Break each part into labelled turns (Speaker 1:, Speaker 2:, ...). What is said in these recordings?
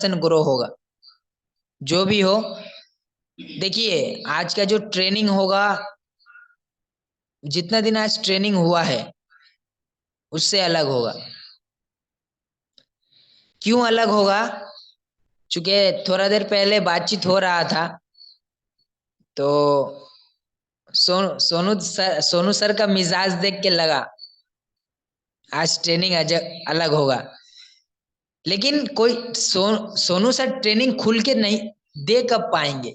Speaker 1: Grow होगा। जो भी हो, देखिए आज का जो ट्रेनिंग होगा, जितना दिन आज ट्रेनिंग हुआ है उससे अलग होगा। क्यों अलग होगा? चूंकि थोड़ा देर पहले बातचीत हो रहा था, तो सोनू सर का मिजाज देख के लगा आज ट्रेनिंग अलग होगा। लेकिन कोई सोनू सर ट्रेनिंग खुल के नहीं दे कब पाएंगे?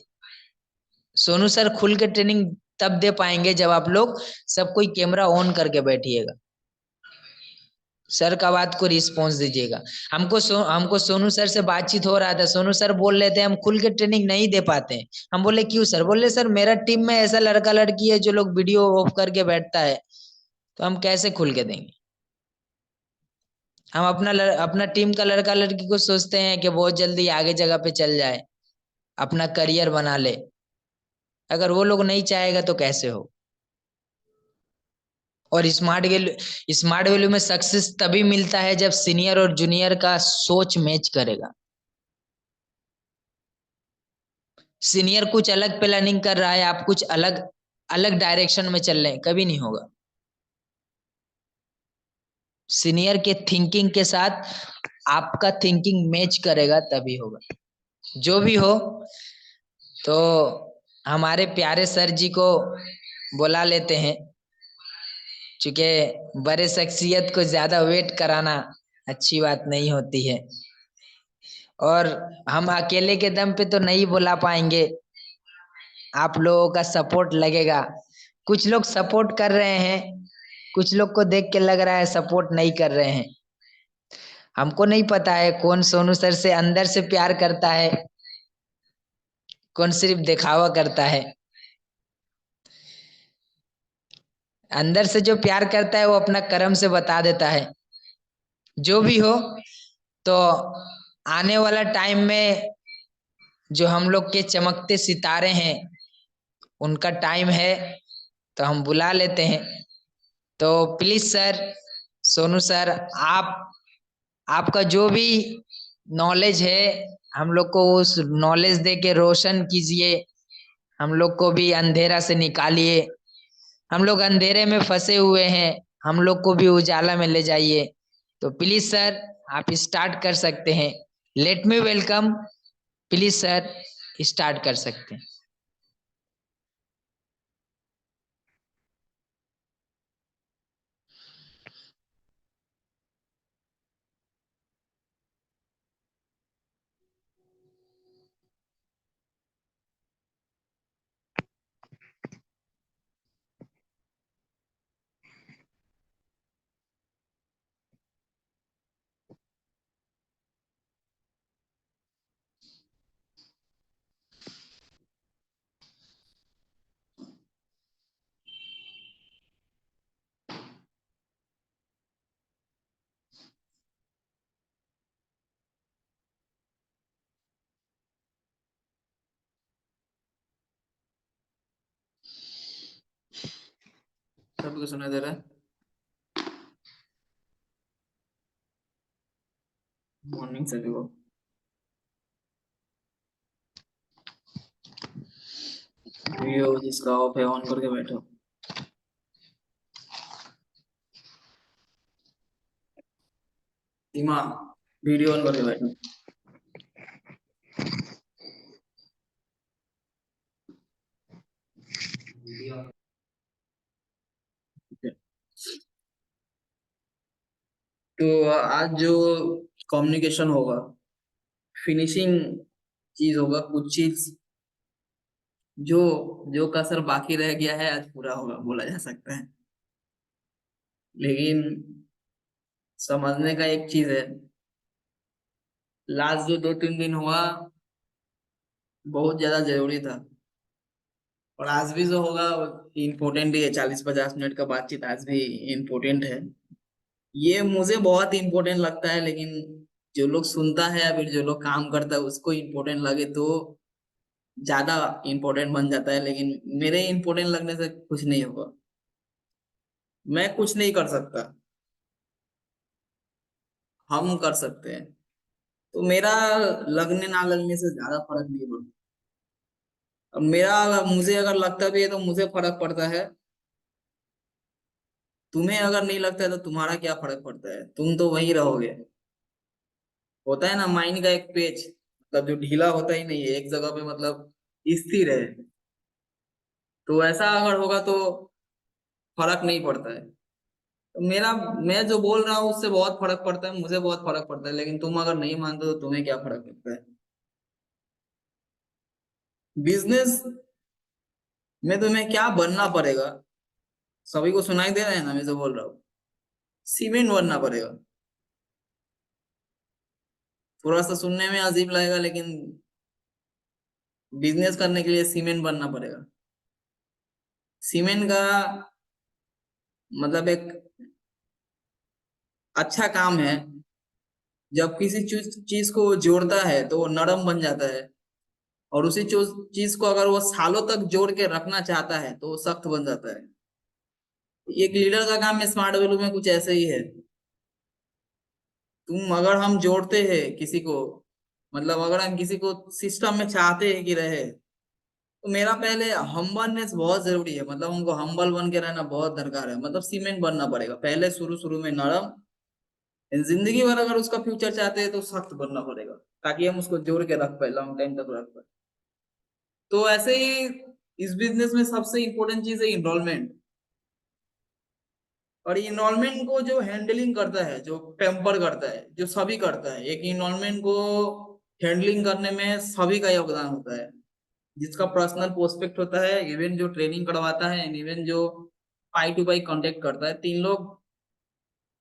Speaker 1: सोनू सर खुल के ट्रेनिंग तब दे पाएंगे जब आप लोग सब कोई कैमरा ऑन करके बैठिएगा, सर का बात को रिस्पॉन्स दीजिएगा। हमको सोनू सर से बातचीत हो रहा था, सोनू सर बोल रहे थे हम खुल के ट्रेनिंग नहीं दे पाते हैं। हम बोले क्यों सर? बोले सर मेरा टीम में ऐसा लड़का लड़की है जो लोग वीडियो ऑफ करके बैठता है, तो हम कैसे खुल के देंगे? हम अपना टीम का लड़का लड़की को सोचते हैं कि बहुत जल्दी आगे जगह पे चल जाए, अपना करियर बना ले। अगर वो लोग नहीं चाहेगा तो कैसे हो? और स्मार्ट वैल्यू में सक्सेस तभी मिलता है जब सीनियर और जूनियर का सोच मैच करेगा। सीनियर कुछ अलग प्लानिंग कर रहा है, आप कुछ अलग अलग डायरेक्शन में चल रहे हैं, कभी नहीं होगा। सीनियर के थिंकिंग के साथ आपका थिंकिंग मैच करेगा तभी होगा। जो भी हो, तो हमारे प्यारे सर जी को बुला लेते हैं, क्योंकि बड़े शख्सियत को ज्यादा वेट कराना अच्छी बात नहीं होती है। और हम अकेले के दम पे तो नहीं बुला पाएंगे, आप लोगों का सपोर्ट लगेगा। कुछ लोग सपोर्ट कर रहे हैं, कुछ लोग को देख के लग रहा है सपोर्ट नहीं कर रहे हैं। हमको नहीं पता है कौन सोनू सर से अंदर से प्यार करता है, कौन सिर्फ दिखावा करता है। अंदर से जो प्यार करता है वो अपना कर्म से बता देता है। जो भी हो, तो आने वाला टाइम में जो हम लोग के चमकते सितारे हैं उनका टाइम है, तो हम बुला लेते हैं। तो प्लीज सर, सोनू सर, आप आपका जो भी नॉलेज है हम लोग को उस नॉलेज दे के रोशन कीजिए, हम लोग को भी अंधेरा से निकालिए। हम लोग अंधेरे में फंसे हुए हैं, हम लोग को भी उजाला में ले जाइए। तो प्लीज सर, आप स्टार्ट कर सकते हैं। Let me welcome. Please sir, start कर सकते हैं।
Speaker 2: सबको सुना दे रहा है। मॉर्निंग सभी को। वीडियो जिसका ऑफ है ऑन करके बैठो। सीमा, वीडियो ऑन करके बैठो। तो आज जो कम्युनिकेशन होगा, फिनिशिंग चीज होगा, कुछ चीज जो जो कसर बाकी रह गया है आज पूरा होगा बोला जा सकता है। लेकिन समझने का एक चीज है, लास्ट जो 2-3 दिन हुआ बहुत ज्यादा जरूरी था। और आज भी जो होगा इम्पोर्टेंट ही है, 40-50 मिनट का बातचीत आज भी इम्पोर्टेंट है। ये मुझे बहुत इम्पोर्टेंट लगता है, लेकिन जो लोग सुनता है या फिर जो लोग काम करता है उसको इम्पोर्टेंट लगे तो ज्यादा इम्पोर्टेंट बन जाता है। लेकिन मेरे इम्पोर्टेंट लगने से कुछ नहीं होगा, मैं कुछ नहीं कर सकता, हम कर सकते हैं। तो मेरा लगने ना लगने से ज्यादा फर्क नहीं पड़ता। अब मुझे अगर लगता भी है तो मुझे फर्क पड़ता है। तुम्हें अगर नहीं लगता है तो तुम्हारा क्या फर्क पड़ता है, तुम तो वही रहोगे। होता है ना माइंड का एक पेज, मतलब जो ढीला होता ही नहीं है, एक जगह पे मतलब स्थिर है। तो ऐसा अगर होगा तो फर्क नहीं पड़ता है। तो मैं जो बोल रहा हूँ उससे बहुत फर्क पड़ता है, मुझे बहुत फर्क पड़ता है, लेकिन तुम अगर नहीं मानते तो तुम्हें क्या फर्क पड़ता है। बिजनेस में तुम्हें क्या बनना पड़ेगा, सभी को सुनाई दे रहा है ना मैं जो बोल रहा हूँ। सीमेंट बनना पड़ेगा। थोड़ा सा सुनने में अजीब लगेगा, लेकिन बिजनेस करने के लिए सीमेंट बनना पड़ेगा। सीमेंट का मतलब एक अच्छा काम है। जब किसी चीज को जोड़ता है तो वो नरम बन जाता है, और उसी चीज को अगर वो सालों तक जोड़ के रखना चाहता है तो वो सख्त बन जाता है। एक लीडर का काम स्मार्ट वैल्यू में कुछ ऐसे ही है। अगर हम जोड़ते हैं किसी को, मतलब अगर हम किसी को सिस्टम में चाहते हैं कि रहे, तो मेरा पहले हम्बलनेस बहुत जरूरी है, मतलब उनको हम्बल बन के रहना बहुत दरकार है। मतलब सीमेंट बनना पड़ेगा पहले, शुरू शुरू में नरम। जिंदगी भर अगर उसका फ्यूचर चाहते हैं तो सख्त बनना पड़ेगा, ताकि हम उसको जोड़ के रख पाए, लॉन्ग टाइम तक रख पाए। तो ऐसे ही इस बिजनेस में सबसे इंपॉर्टेंट चीज है इन्रोलमेंट। और इन्रोलमेंट को जो हैंडलिंग करता है, जो टेम्पर करता है, जो सभी करता है, एक इन्रोलमेंट को हैंडलिंग करने में सभी का योगदान होता है। जिसका पर्सनल प्रोस्पेक्ट होता है, इवन जो ट्रेनिंग करवाता है, इवन जो पाई टू पाई कांटेक्ट करता है, तीन लोग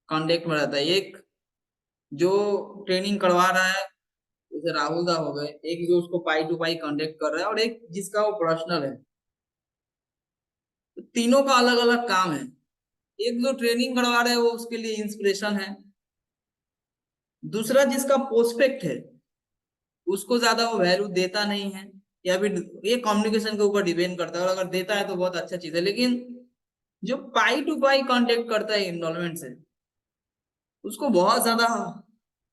Speaker 2: कांटेक्ट में रहता है। एक जो ट्रेनिंग करवा रहा है, जैसे राहुल दा हो गए, एक जो उसको पाई टू पाई कांटेक्ट कर रहा है, और एक जिसका वो पर्सनल है। तो तीनों का अलग अलग काम है। एक जो ट्रेनिंग करवा रहे हैं वो उसके लिए इंस्पिरेशन है। दूसरा जिसका प्रोस्पेक्ट है, उसको ज्यादा वो वैल्यू देता नहीं है, या फिर ये कम्युनिकेशन के ऊपर डिपेंड करता है, और अगर देता है तो बहुत अच्छा चीज है। लेकिन जो पाई टू पाई कांटेक्ट करता है इन्वॉल्वमेंट से, उसको बहुत ज्यादा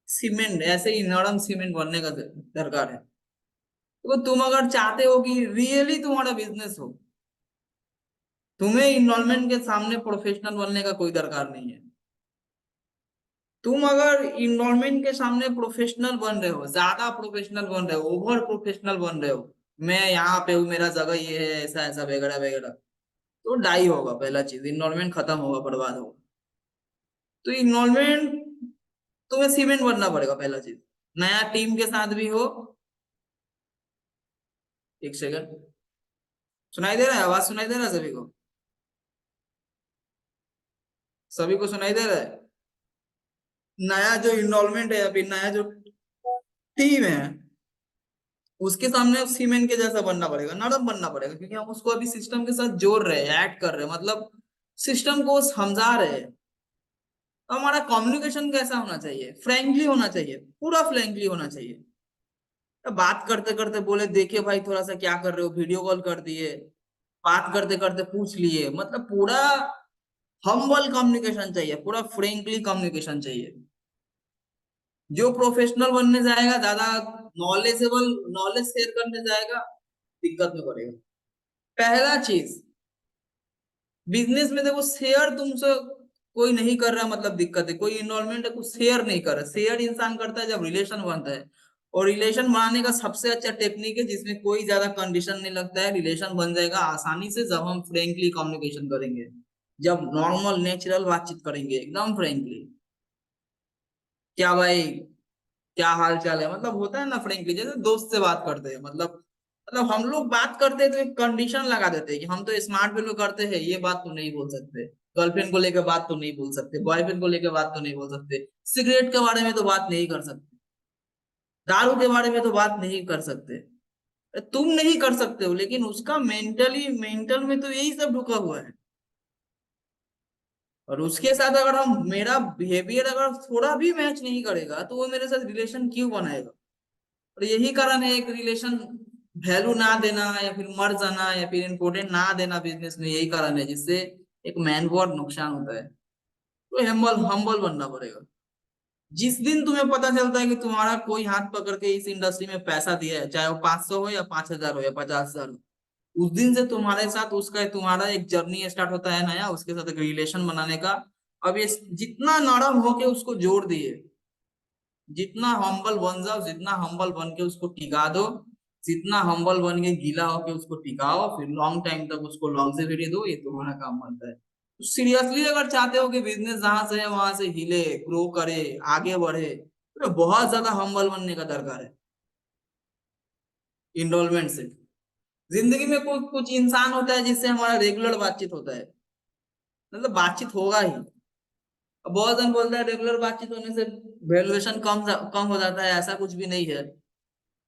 Speaker 2: सीमेंट, ऐसे ही नरम सीमेंट बनने का दरकार है। तो तुम अगर चाहते हो कि रियली तुम्हारा बिजनेस हो, तुम्हें इन्वॉल्वमेंट के सामने प्रोफेशनल बनने का कोई दरकार नहीं है। तुम अगर इन्वॉल्वमेंट के सामने प्रोफेशनल बन रहे हो, ज्यादा प्रोफेशनल बन रहे हो, ओवर प्रोफेशनल बन रहे हो, मैं यहाँ पे हूँ, मेरा जगह ये है, ऐसा ऐसा वगैरह वगैरह, तो डाई होगा। पहला चीज, इन्वॉल्वमेंट खत्म होगा, बर्बाद होगा। तो इन्वॉल्वमेंट, तुम्हें सीमेंट बनना पड़ेगा पहला चीज। नया टीम के साथ भी हो। एक सेकंड, सुनाई दे रहा है? आवाज सुनाई दे रहा है सभी को? सभी को सुनाई दे रहा है? नया जो इन्वॉल्वमेंट है, या फिर नया जो टीम है, उसके सामने सीमेंट के जैसा बनना पड़ेगा, नरम बनना पड़ेगा, क्योंकि हम उसको अभी सिस्टम के साथ जोड़ रहे हैं, ऐड कर रहे हैं, मतलब सिस्टम को समझा रहे हैं। तो हमारा कम्युनिकेशन कैसा होना चाहिए? फ्रेंकली होना चाहिए, पूरा फ्रेंकली होना चाहिए। तो बात करते करते बोले, देखिए भाई थोड़ा सा क्या कर रहे हो, वीडियो कॉल कर दिए, बात करते करते पूछ लिए, मतलब पूरा हम्बल कम्युनिकेशन चाहिए, पूरा फ्रेंकली कम्युनिकेशन चाहिए। जो प्रोफेशनल बनने जाएगा, ज्यादा नॉलेज शेयर करने जाएगा, दिक्कत में पड़ेगा। पहला चीज, बिजनेस में देखो, शेयर तुमसे कोई नहीं कर रहा, मतलब दिक्कत है। कोई इन्वॉल्वमेंट है, कुछ शेयर नहीं कर रहा। शेयर इंसान करता है जब रिलेशन बनता है। और रिलेशन बनाने का सबसे अच्छा टेक्निक है, जिसमें कोई ज्यादा कंडीशन नहीं लगता है, रिलेशन बन जाएगा आसानी से, जब हम फ्रेंकली कम्युनिकेशन करेंगे, जब नॉर्मल नेचुरल बातचीत करेंगे, एकदम फ्रेंकली। क्या भाई, क्या हाल चाल है, मतलब होता है ना फ्रेंकली, जैसे दोस्त से बात करते हैं। मतलब हम लोग बात करते हैं तो एक कंडीशन लगा देते हैं कि हम तो स्मार्ट वैल्यू करते हैं, ये बात तो नहीं बोल सकते, गर्लफ्रेंड को लेकर बात तो नहीं बोल सकते, बॉयफ्रेंड को लेकर बात तो नहीं बोल सकते, सिगरेट के बारे में तो बात नहीं कर सकते, दारू के बारे में तो बात नहीं कर सकते। तुम नहीं कर सकते हो, लेकिन उसका मेंटल में तो यही सब ढुका हुआ है। और उसके साथ अगर हम, मेरा बिहेवियर अगर थोड़ा भी मैच नहीं करेगा, तो वो मेरे साथ रिलेशन क्यों बनाएगा? और यही कारण है, एक रिलेशन वैल्यू ना देना, या फिर मर जाना, या फिर इम्पोर्टेंट ना देना बिजनेस में, यही कारण है जिससे एक मैन को और नुकसान होता है। तो हम्बल हम्बल बनना पड़ेगा। जिस दिन तुम्हें पता चलता है कि तुम्हारा कोई हाथ पकड़ के इस इंडस्ट्री में पैसा दिया है, चाहे वो 500 हो या 5,000 हो या 50,000 हो, उस दिन से तुम्हारे साथ उसका तुम्हारा एक जर्नी स्टार्ट होता है नया, उसके साथ एक रिलेशन बनाने का। अब ये जितना नरम होके उसको जोड़ दिए, जितना हम्बल बन जाओ, जितना हम्बल बन के उसको टिका दो, जितना हम्बल बन के गीला होके उसको टिकाओ, फिर लॉन्ग टाइम तक उसको लॉन्जेविटी दो, ये तुम्हारा काम बनता है। तो सीरियसली अगर चाहते हो कि बिजनेस जहां से है वहां से हिले, ग्रो करे, आगे बढ़े, तो बहुत ज्यादा हम्बल बनने का दरकार है इनरोलमेंट से। जिंदगी में कुछ कुछ इंसान होता है जिससे हमारा रेगुलर बातचीत होता है, मतलब बातचीत होगा ही। अब बहुत जन बोलता है रेगुलर बातचीत होने से वैल्यूएशन कम हो जाता है, ऐसा कुछ भी नहीं है।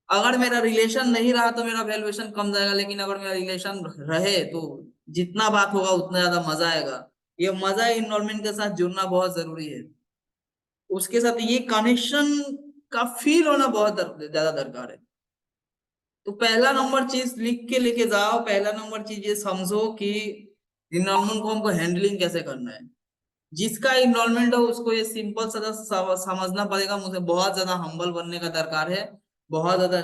Speaker 2: अगर मेरा रिलेशन नहीं रहा तो मेरा वैल्यूएशन कम जाएगा, लेकिन अगर मेरा रिलेशन रहे तो जितना बात होगा उतना ज्यादा मजा आएगा। ये मजा इन्वॉल्वमेंट के साथ जुड़ना बहुत जरूरी है, उसके साथ ये कनेक्शन का फील होना बहुत ज्यादा दरकार है। तो पहला नंबर चीज लिख के लेके जाओ, पहला नंबर चीज ये समझो कि इन्वॉल्वमेंट को हमको हैंडलिंग कैसे करना है। जिसका इन्वॉल्वमेंट हो उसको ये सिंपल सा समझना पड़ेगा, मुझे बहुत ज्यादा हम्बल बनने का दरकार है, बहुत ज्यादा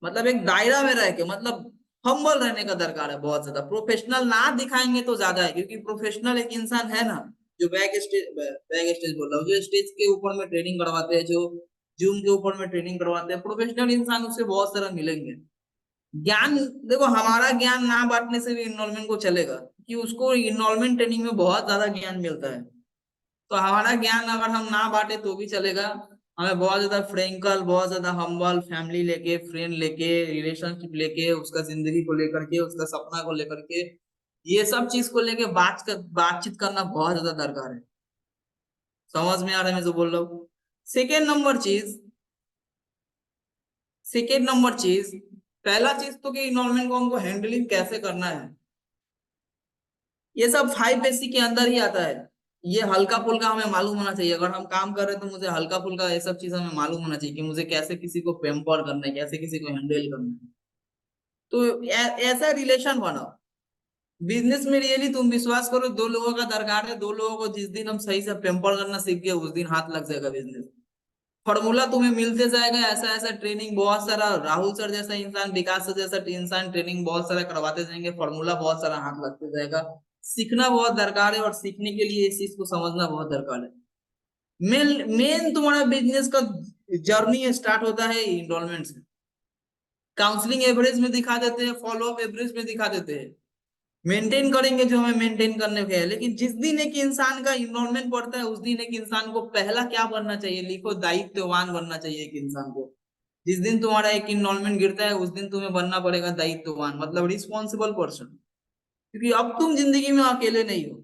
Speaker 2: मतलब एक दायरा में रह के, मतलब हम्बल रहने का दरकार है बहुत ज्यादा। प्रोफेशनल ना दिखाएंगे तो ज्यादा है, क्योंकि प्रोफेशनल एक इंसान है ना जो बैक स्टेज बोल रहा हूँ, जो स्टेज के ऊपर में ट्रेनिंग करवाते हैं, जो जूम के ऊपर में ट्रेनिंग करवाते हैं, प्रोफेशनल इंसान उससे बहुत सारा मिलेंगे। ज्ञान, देखो हमारा ज्ञान ना बांटने से भी इन्वॉल्वमेंट को चलेगा, कि उसको इन्वॉल्वमेंट ट्रेनिंग में बहुत ज्यादा ज्ञान मिलता है। तो हमारा ज्ञान अगर हम ना बांटे तो भी चलेगा। हमें बहुत ज्यादा फ्रेंकल, बहुत ज्यादा हम्बल, फैमिली लेके, फ्रेंड लेके, रिलेशनशिप लेके, उसका जिंदगी को लेकर के, उसका सपना को लेकर के, ये सब चीज को लेके बातचीत करना बहुत ज्यादा दरकार है। समझ में आ रहा है मैं जो बोल रहा हूँ? सेकेंड नंबर चीज सेकेंड नंबर चीज पहला चीज तो कि इन्वॉल्वमेंट को हमको हैंडलिंग कैसे करना है, ये सब 5 बेसिक के अंदर ही आता है। ये हल्का फुल्का हमें मालूम होना चाहिए, अगर हम काम कर रहे हैं तो मुझे हल्का फुल्का ये सब चीज हमें मालूम होना चाहिए कि मुझे कैसे किसी को पेम्पर करना है, कैसे किसी को हैंडल करना है। तो ऐसा रिलेशन बनाओ। बिजनेस में रियली तुम विश्वास करो, दो लोगों का दरकार है, दो लोगों को जिस दिन हम सही से पेम्पर करना सीख गए उस दिन हाथ लग जाएगा बिजनेस। फॉर्मूला तुम्हें मिलते जाएगा, ऐसा ऐसा ट्रेनिंग बहुत सारा, राहुल सर जैसा इंसान, विकास सर जैसा इंसान ट्रेनिंग बहुत सारा करवाते जाएंगे, फॉर्मूला बहुत सारा हाथ लगते जाएगा। सीखना बहुत दरकार है, और सीखने के लिए इस चीज को समझना बहुत दरकार है। मेन मेन तुम्हारा बिजनेस का जर्नी स्टार्ट होता है इनरोलमेंट से। काउंसलिंग एवरेज में दिखा देते हैं, फॉलो अप एवरेज में दिखा देते हैं, मेंटेन करेंगे जो हमें मेंटेन करने के है। लेकिन जिस दिन एक इंसान का इन्वॉल्वमेंट पड़ता है उस दिन एक इंसान को पहला क्या बनना चाहिए, लिखो, दायित्ववान बनना चाहिए एक इंसान को। जिस दिन तुम्हारा एक इन्वॉल्वमेंट गिरता है उस दिन तुम्हें बनना पड़ेगा दायित्ववान, मतलब रिस्पॉन्सिबल पर्सन। क्योंकि अब तुम जिंदगी में अकेले नहीं हो।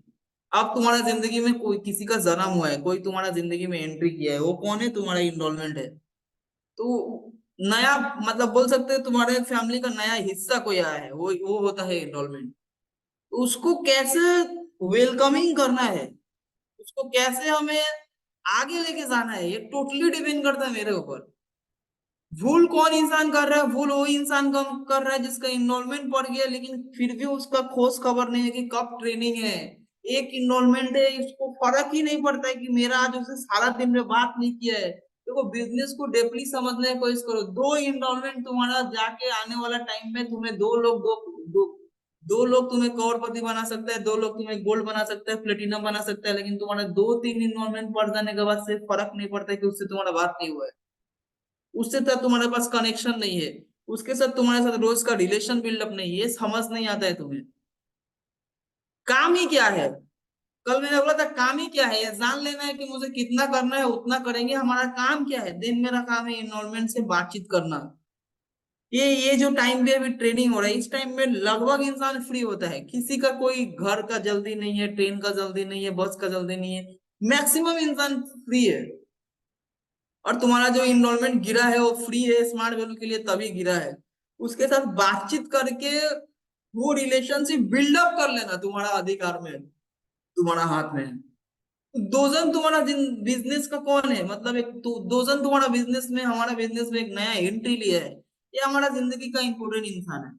Speaker 2: अब तुम्हारा जिंदगी में कोई किसी का जन्म हुआ है, कोई तुम्हारा जिंदगी में एंट्री किया है, वो कौन है? तुम्हारा इन्वॉल्वमेंट है। तो नया, मतलब बोल सकते हो तुम्हारे फैमिली का नया हिस्सा कोई आया है, वो होता है इन्वॉल्वमेंट। उसको कैसे वेलकमिंग करना है, उसको कैसे हमें आगे लेके जाना है, ये टोटली डिपेंड करता है मेरे ऊपर। भूल कौन इंसान कर रहा है? भूल वो इंसान कम कर रहा है जिसका इन्वॉल्वमेंट बढ़ गया, लेकिन फिर भी उसका खोज खबर नहीं है कि कब ट्रेनिंग है। एक इन्वॉल्वमेंट है, इसको फर्क ही नहीं पड़ता है कि मेरा आज उससे सारा दिन में बात नहीं किया है। देखो बिजनेस को डीपली समझने की कोशिश करो। दो इन्वॉल्वमेंट तुम्हारा जाके आने वाला टाइम में तुम्हें दो दो लोग तुम्हें करोड़पति बना सकता है, दो लोग तुम्हें गोल्ड बना सकता है, प्लेटिनम बना सकता है, लेकिन तुम्हारा 2-3 इन्वॉल्वमेंट पड़ जाने के बाद से फर्क नहीं पड़ता है कि उससे तुम्हारा बात नहीं हुआ है, उससे तक तुम्हारे पास कनेक्शन नहीं है, उसके साथ तुम्हारे साथ रोज का रिलेशन बिल्डअप नहीं है, ये समझ नहीं आता है तुम्हें। काम ही क्या है? कल मैंने बोला था काम ही क्या है, ये जान लेना है कि मुझे कितना करना है उतना करेंगे। हमारा काम क्या है? दिन मेरा काम है इन्वॉल्वमेंट से बातचीत करना। ये जो टाइम पे अभी ट्रेनिंग हो रहा है, इस टाइम में लगभग इंसान फ्री होता है, किसी का कोई घर का जल्दी नहीं है, ट्रेन का जल्दी नहीं है, बस का जल्दी नहीं है, मैक्सिमम इंसान फ्री है। और तुम्हारा जो इनरोलमेंट गिरा है वो फ्री है, स्मार्ट वैल्यू के लिए तभी गिरा है। उसके साथ बातचीत करके वो रिलेशनशिप बिल्डअप कर लेना तुम्हारा अधिकार में है, तुम्हारा हाथ में है। दोजन तुम्हारा बिजनेस का कौन है, मतलब एक दोजन तुम्हारा बिजनेस में, हमारा बिजनेस में एक नया एंट्री लिया है, ये हमारा जिंदगी का इंपॉर्टेंट इंसान है।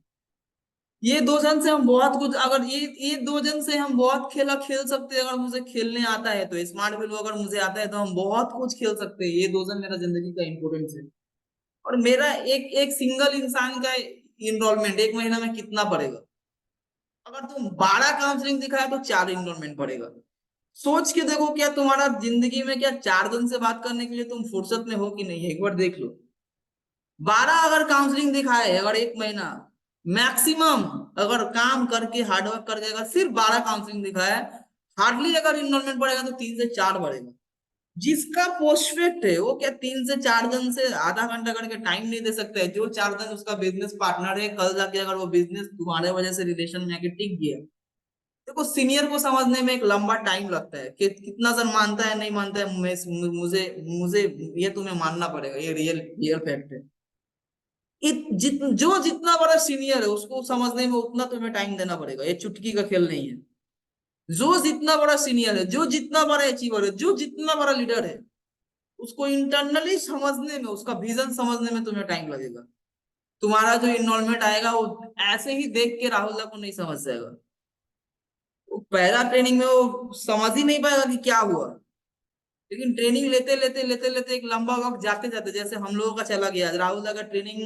Speaker 2: ये दो जन से हम बहुत कुछ, अगर ये दो जन से हम बहुत खेला खेल सकते हैं। अगर मुझे खेलने आता है तो स्मार्ट वैल्यू अगर मुझे आता है तो हम बहुत कुछ खेल सकते हैं। ये दो जन मेरा जिंदगी का इंपॉर्टेंस है। और मेरा एक एक सिंगल इंसान का इनरोलमेंट एक महीना में कितना पड़ेगा? अगर तुम 12 काउंसलिंग दिखाए तो 4 इनरोलमेंट पड़ेगा। सोच के देखो, क्या तुम्हारा जिंदगी में क्या 4 जन से बात करने के लिए तुम फुर्सत में हो कि नहीं है? एक बार देख लो। 12 अगर काउंसलिंग दिखाए, अगर एक महीना मैक्सिमम, अगर काम करके हार्डवर्क करके अगर सिर्फ 12 काउंसलिंग दिखाए, हार्डली अगर इनरोलमेंट बढ़ेगा तो 3 से 4 बढ़ेगा। जिसका पोस्टफेक्ट है वो क्या 3 से 4 जन से आधा घंटा करके टाइम नहीं दे सकता है? जो 4 जन उसका बिजनेस पार्टनर है, कल जाके अगर वो बिजनेस तुम्हारे वजह से रिलेशन में आके टिक गया। देखो, सीनियर को समझने में एक लंबा टाइम लगता है कि कितना जन मानता है नहीं मानता है। मुझे मुझे ये तुम्हें मानना पड़ेगा, ये रियल रियल फैक्ट है। जो जितना बड़ा सीनियर है उसको समझने में उतना तुम्हें टाइम देना पड़ेगा। ये चुटकी का खेल नहीं है। जो जितना बड़ा सीनियर है, जो जितना बड़ा अचीवर है, जो जितना बड़ा लीडर है, उसको इंटरनली समझने में, उसका विजन समझने में तुम्हें टाइम लगेगा। तुम्हारा जो इन्वॉल्वमेंट आएगा वो ऐसे ही देख के राहुल को नहीं समझ जाएगा। वो पहला ट्रेनिंग में वो समझ ही नहीं पाएगा कि क्या हुआ। लेकिन ट्रेनिंग लेते लेते लेते लेते एक लंबा वक्त जाते जाते, जैसे हम लोगों का चला गया, राहुल का ट्रेनिंग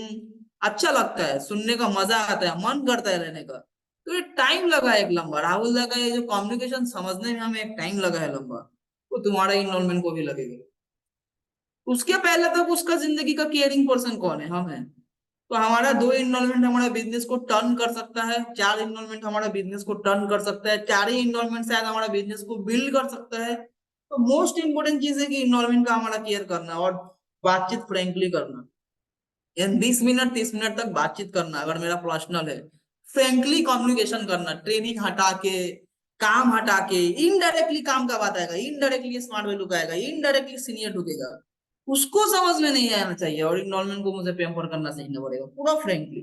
Speaker 2: अच्छा लगता है, सुनने का मजा आता है, मन करता है रहने का। तो ये टाइम लगा है एक लंबा। राहुल का ये जो कम्युनिकेशन समझने में हमें एक टाइम लगा है लंबा, वो तुम्हारा इन्वॉल्वमेंट को भी लगेगा। उसके पहले तक उसका जिंदगी का केयरिंग पर्सन कौन है? हम हैं। तो हमारा 2 इन्वॉल्वमेंट हमारे बिजनेस को टर्न कर सकता है, 4 इन्वॉल्वमेंट हमारा बिजनेस को टर्न कर सकता है, 4 ही इन्वॉल्वमेंट शायद हमारा बिजनेस को बिल्ड कर सकता है। तो मोस्ट इंपोर्टेंट चीज है कि इन्वॉल्वमेंट का हमारा केयर करना और बातचीत फ्रेंकली करना। यानी 20 मिनट 30 मिनट तक बातचीत करना अगर मेरा पर्सनल है। फ्रेंकली कम्युनिकेशन करना, ट्रेनिंग हटा के, काम हटा के। इनडायरेक्टली काम का बात आएगा, इनडायरेक्टली स्मार्ट वैल्यू का आएगा, इनडायरेक्टली सीनियर ढुकेगा। उसको समझ में नहीं आना चाहिए और इन्वॉल्वमेंट को मुझे पेम्पर करना सीखना पड़ेगा पूरा फ्रेंकली।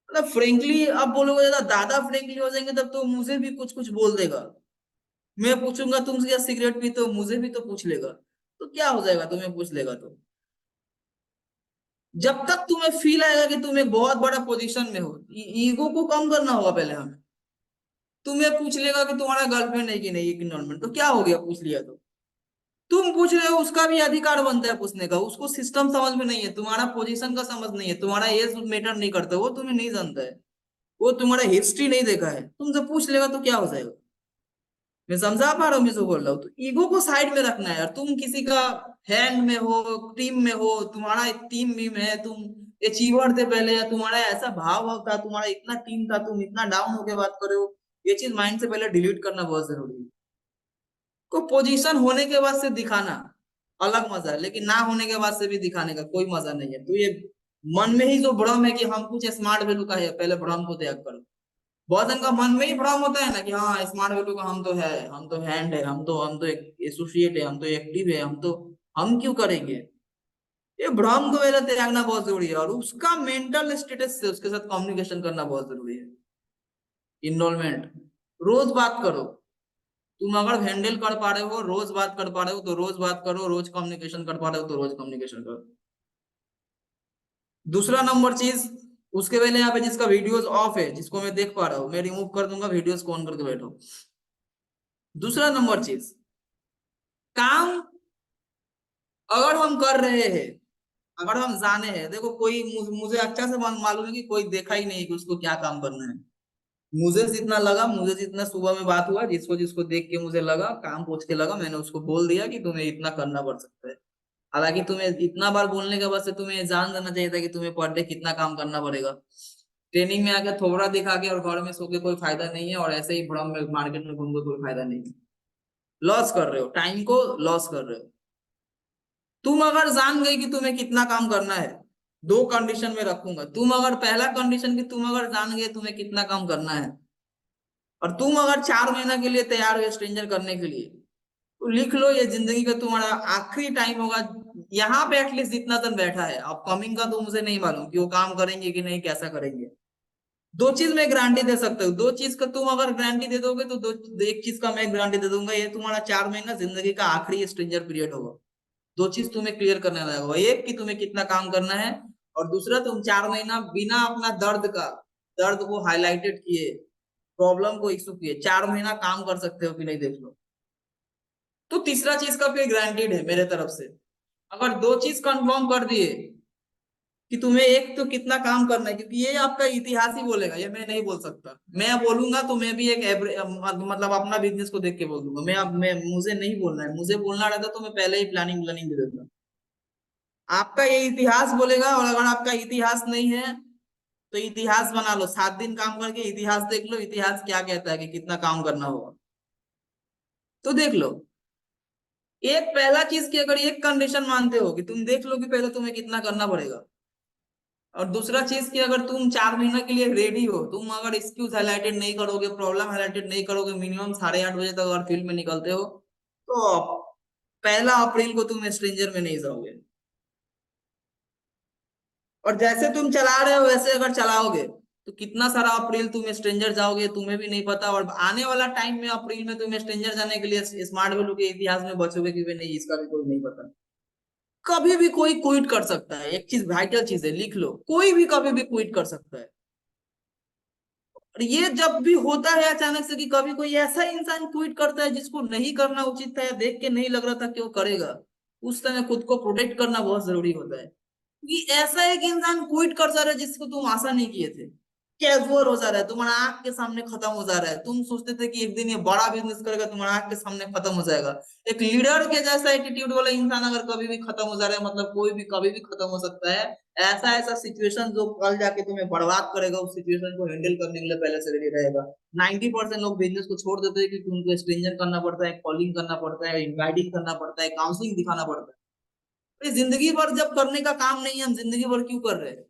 Speaker 2: मतलब फ्रेंकली आप बोलोगे, ज्यादा फ्रेंकली हो जाएंगे तब तो मुझे भी कुछ कुछ बोल देगा। मैं पूछूंगा तुमसे क्या सिगरेट पीते हो, मुझे भी तो पूछ लेगा। तो क्या हो जाएगा? तुम्हें पूछ लेगा तो जब तक तुम्हें फील आएगा कि तुम एक बहुत बड़ा पोजीशन में हो, ईगो को कम करना होगा पहले हमें। तुम्हें पूछ लेगा कि तुम्हारा गर्लफ्रेंड है कि नहीं एक इन्वॉल्वमेंट, तो क्या हो गया पूछ लिया तो? तुम पूछ रहे हो, उसका भी अधिकार बनता है पूछने का। उसको सिस्टम समझ में नहीं है, तुम्हारा पोजीशन का समझ नहीं है, तुम्हारा एज मैटर नहीं करता, वो तुम्हें नहीं जानता है, वो तुम्हारा हिस्ट्री नहीं देखा है। तुमसे पूछ लेगा तो क्या हो जाएगा? मैं समझा पा रहा हूँ, मैं जो बोल रहा हूँ। तो ईगो को साइड में रखना है यार। तुम किसी का हैंड में हो, टीम में हो, तुम्हारा एक टीम भी में है, तुम अचीवर थे पहले, या तुम्हारा ऐसा भाव भाव था, तुम्हारा इतना टीम था, तुम इतना डाउन होके बात कर रहे हो। ये चीज माइंड से पहले डिलीट करना बहुत जरूरी है। को पोजीशन होने के बाद से दिखाना अलग मजा है, लेकिन ना होने के बाद से भी दिखाने का कोई मजा नहीं है। तो ये मन में ही जो भ्रम है कि हम कुछ स्मार्ट वैल्यू का है, पहले भ्रम को त्याग करो। बहुत जन का मन में ही भ्रम होता है ना कि हाँ स्मार्ट वैल्यू का हम तो है, हम तो हैंड है, हम तो एक एसोसिएट है, हम तो एक्टिव है, हम तो, हम क्यों करेंगे? ये भ्रम को पहले त्यागना बहुत जरूरी है और उसका मेंटल स्टेटस से उसके साथ कम्युनिकेशन करना बहुत जरूरी है। इन्वॉल्वमेंट रोज बात करो। तुम अगर हैंडल कर पा रहे हो, रोज बात कर पा रहे हो तो रोज बात करो, रोज कम्युनिकेशन कर पा रहे हो तो रोज कम्युनिकेशन करो। दूसरा नंबर चीज, उसके पहले यहाँ पे जिसका वीडियोस ऑफ है, जिसको मैं देख पा रहा हूँ, मैं रिमूव कर दूंगा, वीडियोस को ऑन करके बैठो। दूसरा नंबर चीज, काम अगर हम कर रहे हैं, अगर हम जाने हैं, देखो कोई मुझे अच्छा से मालूम है कि कोई देखा ही नहीं कि उसको क्या काम करना है। मुझे जितना लगा, मुझे जितना सुबह में बात हुआ, जिसको जिसको देख के मुझे लगा, काम पूछ के लगा, मैंने उसको बोल दिया कि तुम्हें इतना करना पड़ सकता है। हालांकि तुम्हें इतना बार बोलने के बाद से तुम्हें जान जाना चाहिए था कि तुम्हें पर डे कितना काम करना पड़ेगा। ट्रेनिंग में आके थोड़ा दिखा के और घर में सो के कोई फायदा नहीं है, और ऐसे ही भ्रम में मार्केट में घूम के कोई फायदा नहीं है। लॉस कर रहे हो, टाइम को लॉस कर रहे हो। तुम अगर जान गई कि तुम्हें कितना काम करना है, 2 कंडीशन में रखूंगा। तुम अगर पहला कंडीशन कि तुम अगर जान गए तुम्हें कितना काम करना है, और तुम अगर 4 महीना के लिए तैयार हो स्ट्रेंजर करने के लिए, तो लिख लो ये जिंदगी का तुम्हारा आखिरी टाइम होगा। यहाँ पे एटलीस्ट जितना दिन बैठा है, अब कमिंग का तो मुझे नहीं मालूम कि वो काम करेंगे कि नहीं, कैसा करेंगे। 2 चीज मैं गारंटी दे सकता हूँ, 2 चीज का तुम अगर गारंटी दे दोगे तो एक चीज का मैं गारंटी दे दूंगा, ये तुम्हारा 4 महीना जिंदगी का आखिरी स्ट्रेंजर पीरियड होगा। 2 चीज तुम्हें क्लियर करने लगा, एक कि तुम्हें कितना काम करना है, और दूसरा तुम 4 महीना बिना अपना दर्द का, दर्द को हाईलाइटेड किए, प्रॉब्लम को इश्यू किए, 4 महीना काम कर सकते हो कि नहीं देख लो। तो तीसरा चीज का फिर ग्रांटेड है मेरे तरफ से। अगर दो चीज कंफर्म कर दिए कि तुम्हें एक तो कितना काम करना है, क्योंकि ये आपका इतिहास ही बोलेगा, ये मैं नहीं बोल सकता। मैं बोलूंगा तो मैं भी एक मतलब अपना बिजनेस को देख के बोल दूंगा। मैं मुझे नहीं बोलना है, मुझे बोलना रहता तो मैं पहले ही प्लानिंग प्लानिंग दे देता। आपका ये इतिहास बोलेगा, और अगर आपका इतिहास नहीं है तो इतिहास बना लो, 7 दिन काम करके इतिहास देख लो, इतिहास क्या कहता है कि कितना काम करना होगा, तो देख लो। एक पहला चीज की अगर एक कंडीशन मानते हो कि तुम देख लो कि पहले तुम्हें कितना करना पड़ेगा, और दूसरा चीज कि अगर तुम 4 महीना के लिए रेडी हो, तुम अगर एक्सक्यूज हाईलाइटेड नहीं करोगे, प्रॉब्लम हाईलाइटेड नहीं करोगे, मिनिमम 8:30 बजे तक अगर फील्ड में निकलते हो, तो 1 अप्रैल को तुम स्ट्रेंजर में नहीं जाओगे। और जैसे तुम चला रहे हो वैसे अगर चलाओगे तो कितना सारा अप्रैल तुम स्ट्रेंजर जाओगे तुम्हें भी नहीं पता, और आने वाला टाइम में अप्रैल में तुम स्ट्रेंजर जाने के लिए स्मार्ट वैल्यू के इतिहास में बचोगे कि भाई नहीं इसका भी कोई नहीं पता। कभी भी कोई क्विट कर सकता है, एक चीज वाइटल चीज है, लिख लो, कोई भी कभी भी क्विट कर सकता है। और ये जब भी होता है अचानक से कि कभी कोई ऐसा इंसान क्विट करता है जिसको नहीं करना उचित था या देख के नहीं लग रहा था कि वो करेगा, उस समय खुद को प्रोटेक्ट करना बहुत जरूरी होता है। कि ऐसा एक इंसान क्विट कर जा रहा है जिसको तुम आशा नहीं किए थे, कैजुअल हो जा रहा है, तुम्हारा आंख के सामने खत्म हो जा रहा है, तुम सोचते थे कि एक दिन ये बड़ा बिजनेस करेगा, तुम्हारा आंख के सामने खत्म हो जाएगा। एक लीडर के जैसा एटीट्यूड वाला इंसान अगर कभी भी खत्म हो जा रहा है, मतलब कोई भी कभी भी खत्म हो सकता है। ऐसा ऐसा सिचुएशन जो कल जाके तुम्हें बर्बाद करेगा, उस सिचुएशन को हैंडल करने के लिए पहले से रेडी रहेगा। 90% लोग बिजनेस को छोड़ देते हैं क्योंकि उनको स्ट्रेंजर करना पड़ता है, कॉलिंग करना पड़ता है, इनवाइटिंग करना पड़ता है, काउंसलिंग दिखाना पड़ता है। जिंदगी भर जब करने का काम नहीं है, हम जिंदगी भर क्यों कर रहे हैं?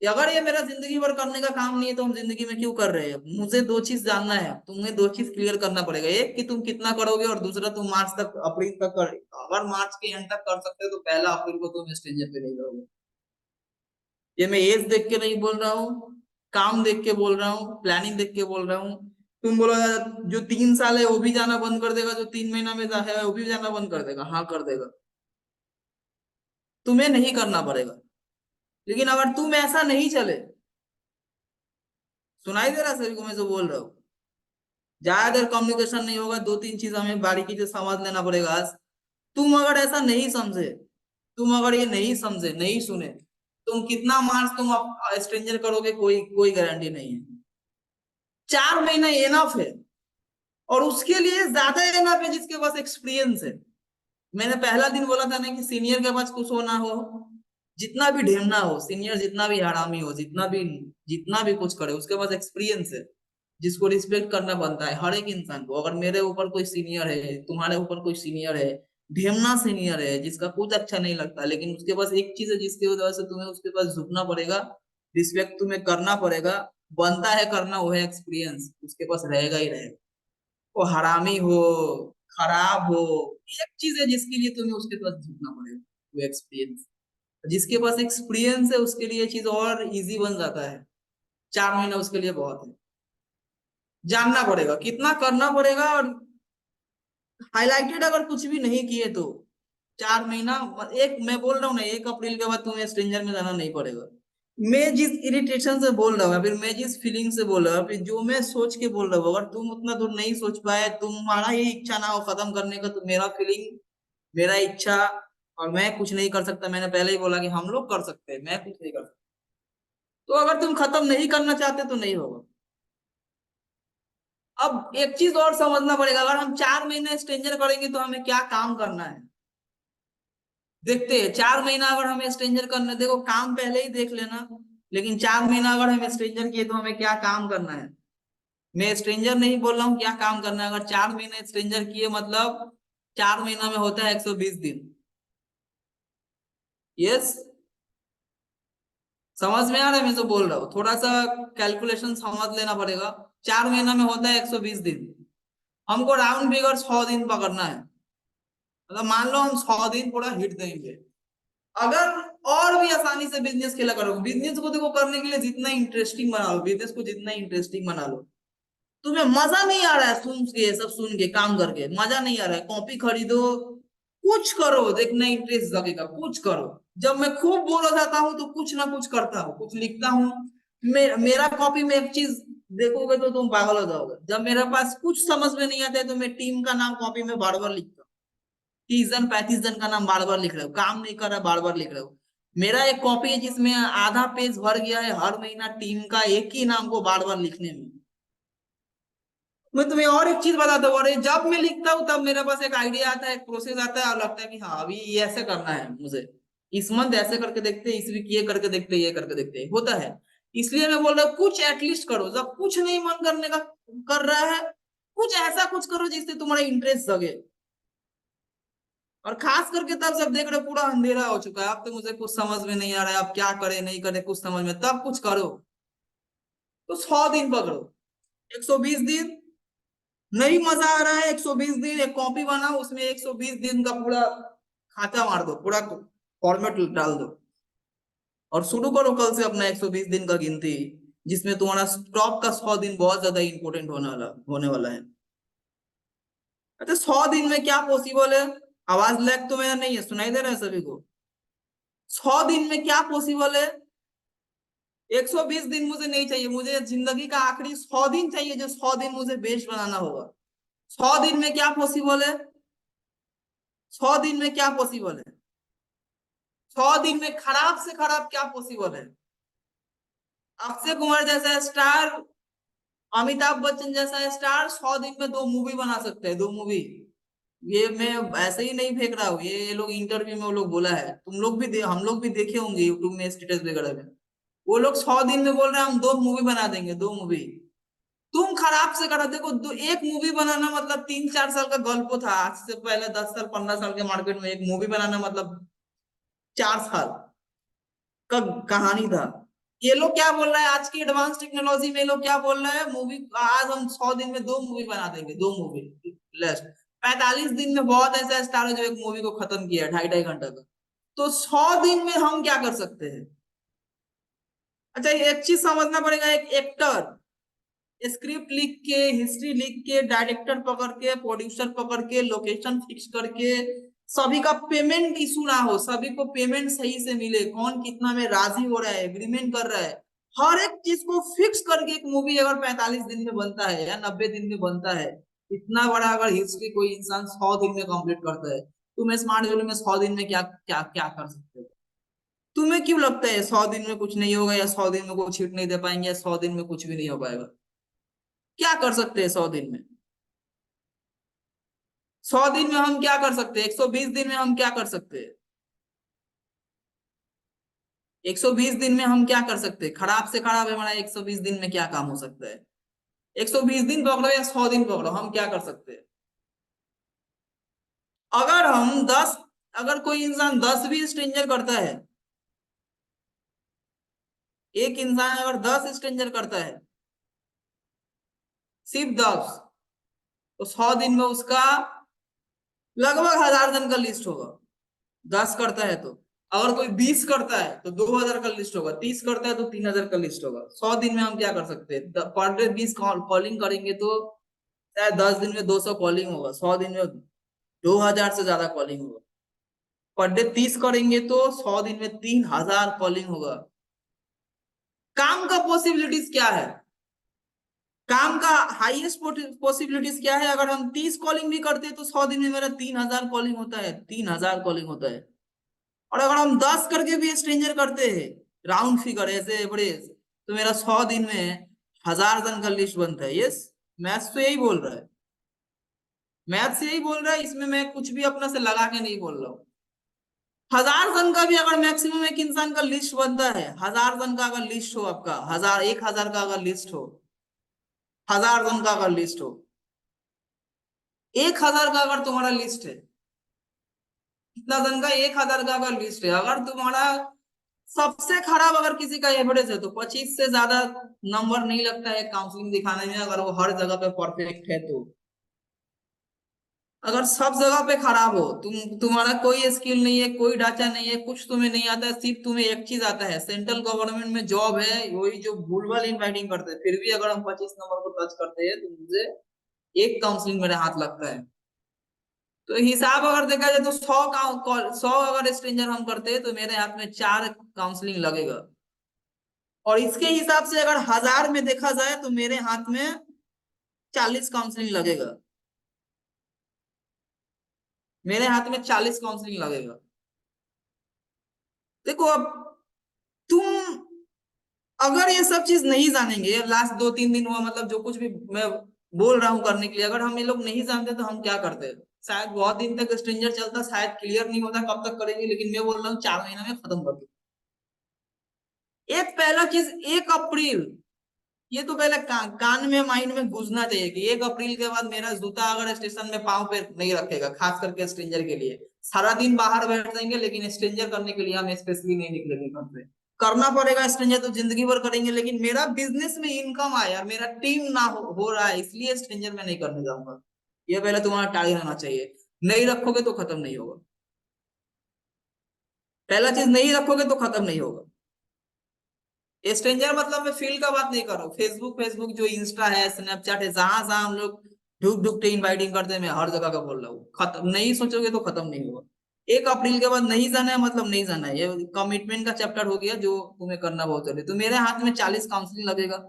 Speaker 2: अगर ये मेरा जिंदगी भर करने का काम नहीं है तो हम जिंदगी में क्यों कर रहे हैं? मुझे दो चीज जानना है, तुम्हें दो चीज क्लियर करना पड़ेगा, एक कि तुम कितना करोगे, और दूसरा तुम मार्च तक अप्रैल तक कर, अगर मार्च के एंड तक कर सकते हो तो 1 अप्रैल को तुम स्ट्रेंजर पे नहीं करोगे। ये मैं एज देख के नहीं बोल रहा हूँ, काम देख के बोल रहा हूँ, प्लानिंग देख के बोल रहा हूँ। तुम बोलो जो 3 साल है वो भी जाना बंद कर देगा, जो 3 महीना में है वो भी जाना बंद कर देगा, हाँ कर देगा। तुम्हें नहीं करना पड़ेगा। लेकिन अगर तुम ऐसा नहीं चले, सुनाई दे रहा सभी को मैं जो बोल रहा हूँ? ज्यादा देर कम्युनिकेशन नहीं होगा, दो तीन चीज हमें बारीकी से समझ लेना पड़ेगा आज। तुम अगर ऐसा नहीं समझे, तुम अगर ये नहीं समझे, नहीं सुने, तुम कितना मार्क्स तुम स्ट्रेंजर करोगे, कोई कोई गारंटी नहीं है। 4 महीना एनफ है, और उसके लिए ज्यादा एनफ है जिसके पास एक्सपीरियंस है। मैंने पहला दिन बोला था ना कि सीनियर के पास कुछ हो ना हो, जितना भी ढेमना हो, सीनियर जितना भी हरामी हो, जितना भी कुछ करे, उसके पास एक्सपीरियंस है, जिसको रिस्पेक्ट करना बनता है हर एक इंसान को। अगर मेरे ऊपर कोई सीनियर है, तुम्हारे ऊपर कोई सीनियर है, ढेमना सीनियर है जिसका कुछ अच्छा नहीं लगता, लेकिन उसके पास एक चीज है जिसकी वजह से तुम्हें उसके पास झुकना पड़ेगा, रिस्पेक्ट तुम्हें करना पड़ेगा, बनता है करना, वो है एक्सपीरियंस, उसके पास रहेगा ही रहेगा। वो हरामी हो, खराब हो, एक चीज है जिसके लिए तुम्हें उसके पास झुकना पड़ेगा, वो एक्सपीरियंस। जिसके पास एक्सपीरियंस है उसके लिए चीज और इजी बन जाता है। 4 महीना उसके लिए बहुत है। जानना पड़ेगा कितना करना पड़ेगा, और हाईलाइटेड अगर कुछ भी नहीं किए तो 4 महीना, एक मैं बोल रहा हूँ ना, 1 अप्रैल के बाद तुम्हें स्ट्रेंजर में जाना नहीं पड़ेगा। मैं जिस इरिटेशन से बोल रहा हूँ, फिर मैं जिस फीलिंग से बोल रहा हूँ, फिर जो मैं सोच के बोल रहा हूँ, अगर तुम उतना दूर नहीं सोच पाए, तुम्हारा ये इच्छा ना हो खत्म करने का, तो मेरा फीलिंग, मेरा इच्छा, और मैं कुछ नहीं कर सकता। मैंने पहले ही बोला कि हम लोग कर सकते हैं, मैं कुछ नहीं कर सकता। तो अगर तुम खत्म नहीं करना चाहते तो नहीं होगा। अब एक चीज और समझना पड़ेगा, अगर हम 4 महीने स्ट्रेंजर करेंगे तो हमें क्या काम करना है, देखते हैं। 4 महीना अगर हमें स्ट्रेंजर करना, देखो काम पहले ही देख लेना, लेकिन 4 महीना अगर हमें स्ट्रेंजर किए तो हमें क्या काम करना है। मैं स्ट्रेंजर नहीं बोल रहा हूँ क्या काम करना है। अगर 4 महीने स्ट्रेंजर किए मतलब 4 महीना में होता है 120 दिन। यस, समझ में आ रहा है मैं जो बोल रहा हूँ? थोड़ा सा कैलकुलेशन समझ लेना पड़ेगा। 4 महीना में होता है 120 दिन, हमको राउंड फिगर 100 दिन पकड़ना है। मतलब मान लो हम 100 दिन पूरा हिट देंगे। अगर और भी आसानी से बिजनेस खेला करोगे, बिजनेस को देखो करने के लिए जितना इंटरेस्टिंग बना लो, बिजनेस को जितना इंटरेस्टिंग बना लो, तुम्हें मजा नहीं आ रहा है सुन के, सब सुन के काम करके मजा नहीं आ रहा है, कॉपी खरीदो, कुछ करो, देखना इंटरेस्ट लगेगा, कुछ करो। जब मैं खूब बोर हो जाता हूँ तो कुछ ना कुछ करता हूँ, कुछ लिखता हूँ, मेरा कॉपी में एक चीज देखोगे तो तुम पागल हो जाओगे। जब मेरे पास कुछ समझ में नहीं आता है तो मैं टीम का नाम कॉपी में बार बार लिखता हूँ। 30 जन 35 जन का नाम बार बार लिख रहे हो, काम नहीं कर रहा बार बार लिख रहे हो। मेरा एक कॉपी है जिसमें आधा पेज भर गया है हर महीना टीम का एक ही नाम को बार बार लिखने में। मैं तुम्हें और एक चीज बताता हूँ, अरे जब मैं लिखता हूँ तब मेरे पास एक आइडिया आता है, एक प्रोसेस आता है और लगता है कि हाँ अभी ये ऐसे करना है मुझे, इस मंथ ऐसे करके देखते हैं, इस वीक ये करके देखते हैं, ये करके देखते हैं, होता है। इसलिए मैं बोल रहा हूँ कुछ एटलीस्ट करो, जब कुछ नहीं मन करने का कर रहा है, कुछ ऐसा कुछ करो जिससे तुम्हारा इंटरेस्ट जगे। और खास करके तब जब देख रहे हो पूरा अंधेरा हो चुका है, अब तो मुझे कुछ समझ में नहीं आ रहा है, अब क्या करे नहीं करे कुछ समझ में, तब कुछ करो। तो 100 दिन पकड़ो, 120 दिन। नहीं मजा आ रहा है 120 दिन, एक कॉपी बनाओ उसमें 120 दिन का पूरा खाचा मार दो, पूरा फॉर्मेट डाल दो और शुरू करो कल से अपना 120 दिन का गिनती, जिसमें तुम्हारा टॉप का 100 दिन बहुत ज्यादा इंपॉर्टेंट होने वाला है। अच्छा 100 दिन में क्या पॉसिबल है? आवाज लैग तो मेरा नहीं है, सुनाई दे रहा है सभी को? 100 दिन में क्या पॉसिबल है? 120 दिन मुझे नहीं चाहिए, मुझे जिंदगी का आखिरी 100 दिन चाहिए, जो 100 दिन मुझे बेस्ट बनाना होगा। 100 दिन में क्या पॉसिबल है? 100 दिन में क्या पॉसिबल है? 100 दिन में खराब से खराब क्या पॉसिबल है? अक्षय कुमार जैसा स्टार, अमिताभ बच्चन जैसा स्टार 100 दिन में 2 मूवी बना सकते हैं, 2 मूवी। ये मैं ऐसे ही नहीं फेंक रहा हूँ, ये लोग इंटरव्यू में वो लोग बोला है, तुम लोग भी हम लोग भी देखे होंगे यूट्यूब में स्टेटस वगैरह में। वो लोग 100 दिन में बोल रहे हैं हम 2 मूवी बना देंगे, 2 मूवी। तुम खराब से खराब देखो, एक मूवी बनाना मतलब 3-4 साल का गल्प था, आज से पहले 10 साल 15 साल के मार्केट में एक मूवी बनाना मतलब 4 साल का कहानी था। ये लोग क्या बोल रहा है, आज की एडवांस टेक्नोलॉजी में ये लोग क्या बोल रहा है, मूवी आज हम 100 दिन में 2 मूवी बना देंगे, 2 मूवी। लेस्ट 45 दिन में बहुत ऐसा स्टार है जो एक मूवी को खत्म किया 2.5-2.5 घंटा का। तो 100 दिन में हम क्या कर सकते हैं? अच्छा एक चीज समझना पड़ेगा, एक एक्टर स्क्रिप्ट लिख के, हिस्ट्री लिख के, डायरेक्टर पकड़ के, प्रोड्यूसर पकड़ के, लोकेशन फिक्स करके, सभी का पेमेंट इशू ना हो, सभी को पेमेंट सही से मिले, कौन कितना में राजी हो रहा है, एग्रीमेंट कर रहा है, हर एक चीज को फिक्स करके एक मूवी अगर 45 दिन में बनता है या 90 दिन में बनता है, इतना बड़ा अगर हिस्ट्री कोई इंसान 100 दिन में कंप्लीट करता है, तुम स्मार्ट वैल्यू में 100 दिन में क्या क्या क्या कर सकते हो? तुम्हें क्यों लगता है 100 दिन में कुछ नहीं होगा, या 100 दिन में कुछ हिट नहीं दे पाएंगे, या 100 दिन में कुछ भी नहीं हो पाएगा? क्या कर सकते हैं 100 दिन में? 100 दिन में हम क्या कर सकते हैं? 120 दिन में हम क्या कर सकते हैं? 120 दिन में हम क्या कर सकते हैं? खराब से खराब हमारा 120 दिन में क्या काम हो सकता है? 120 दिन पकड़ो या 100 दिन पकड़ो, हम क्या कर सकते हैं? अगर हम 10, अगर कोई इंसान 10 भी स्ट्रेंजर करता है, एक इंसान अगर 10 स्ट्रेंजर करता है, सिर्फ 10, तो 100 दिन में उसका लगभग 1000 जन का लिस्ट होगा। 10 करता है तो, अगर कोई 20 करता है तो 2000 का लिस्ट होगा, 30 करता है तो 3000 का लिस्ट होगा। 100 दिन में हम क्या कर सकते हैं? पर डे 20 कॉलिंग करेंगे तो शायद 10 दिन में 200 कॉलिंग होगा, 100 दिन में 2000 से ज्यादा कॉलिंग होगा। पर डे 30 करेंगे तो 100 दिन में 3000 कॉलिंग होगा। काम का पॉसिबिलिटीज क्या है? काम का हाईएस्ट पॉसिबिलिटीज क्या है? अगर हम 30 कॉलिंग भी करते हैं तो 100 दिन में मेरा 3000 कॉलिंग होता है, 3000 कॉलिंग होता है। और अगर हम 10 करके भी स्ट्रेंजर करते हैं, राउंड फिगर ऐसे एवरेज, तो मेरा 100 दिन में 1000 जन का लिस्ट बनता है। यस, मैथ्स तो यही बोल रहा है, मैथ्स यही बोल रहा है, इसमें मैं कुछ भी अपना से लगा के नहीं बोल रहा हूँ। 1000 जन का भी अगर मैक्सिमम एक इंसान का लिस्ट बनता है, 1000 जन का अगर लिस्ट हो आपका, 1000 का अगर लिस्ट हो, 1000 जन का अगर लिस्ट हो, 1000 का अगर तुम्हारा लिस्ट है, कितना जन का? 1000 का अगर लिस्ट है, अगर तुम्हारा सबसे खराब अगर किसी का एवरेज है तो 25 से ज्यादा नंबर नहीं लगता है काउंसलिंग दिखाने में, अगर वो हर जगह पे परफेक्ट है तो। अगर सब जगह पे खराब हो, तुम्हारा कोई स्किल नहीं है, कोई ढांचा नहीं है, कुछ तुम्हें नहीं आता है, सिर्फ तुम्हें एक चीज आता है, सेंट्रल गवर्नमेंट में जॉब है, वही जो भूलभाल इनवाइटिंग करते हैं, फिर भी अगर हम 25 नंबर को टच करते हैं तो मुझे एक काउंसलिंग मेरे हाथ लगता है। तो हिसाब अगर देखा जाए तो 100 अगर स्ट्रेंजर हम करते हैं तो मेरे हाथ में 4 काउंसलिंग लगेगा। और इसके हिसाब से अगर 1000 में देखा जाए तो मेरे हाथ में 40 काउंसलिंग लगेगा, मेरे हाथ में 40 काउंसलिंग लगेगा। देखो अब तुम अगर ये सब चीज नहीं जानेंगे, लास्ट 2-3 दिन हुआ, मतलब जो कुछ भी मैं बोल रहा हूँ करने के लिए, अगर हम ये लोग नहीं जानते तो हम क्या करते? शायद बहुत दिन तक स्ट्रेंजर चलता, शायद क्लियर नहीं होता कब तक करेंगे, लेकिन मैं बोल रहा हूँ 4 महीना में खत्म कर दो। एक पहला चीज, 1 अप्रैल, ये तो पहले कान में माइंड में घुसना चाहिए कि 1 अप्रैल के बाद मेरा जूता अगर स्टेशन में पांव पे नहीं रखेगा, खास करके स्ट्रेंजर के लिए। सारा दिन बाहर बैठ जाएंगे लेकिन स्ट्रेंजर करने के लिए हम स्पेशली नहीं निकलेंगे घर से। करना पड़ेगा स्ट्रेंजर तो जिंदगी भर करेंगे, लेकिन मेरा बिजनेस में इनकम आया और मेरा टीम ना हो रहा है, इसलिए स्ट्रेंजर में नहीं करने जाऊंगा। ये पहले तुम्हारा टारगेट होना चाहिए। नहीं रखोगे तो खत्म नहीं होगा। पहला चीज, नहीं रखोगे तो खत्म नहीं होगा। स्ट्रेंजर मतलब मैं फील्ड का बात नहीं कर रहा हूँ, फेसबुक फेसबुक जो इंस्टा है, स्नैपचैट है, जहां जहां हम लोग ढूक ढूक के इनवाइटिंग करते हैं, मैं हर जगह का बोल रहा हूँ। खत्म नहीं सोचोगे तो खत्म नहीं होगा। 1 अप्रैल के बाद नहीं जाना है मतलब नहीं जाना है, ये कमिटमेंट का चैप्टर हो गया जो तुम्हें करना बहुत जरूरी। तो मेरे हाथ में 40 काउंसलिंग लगेगा।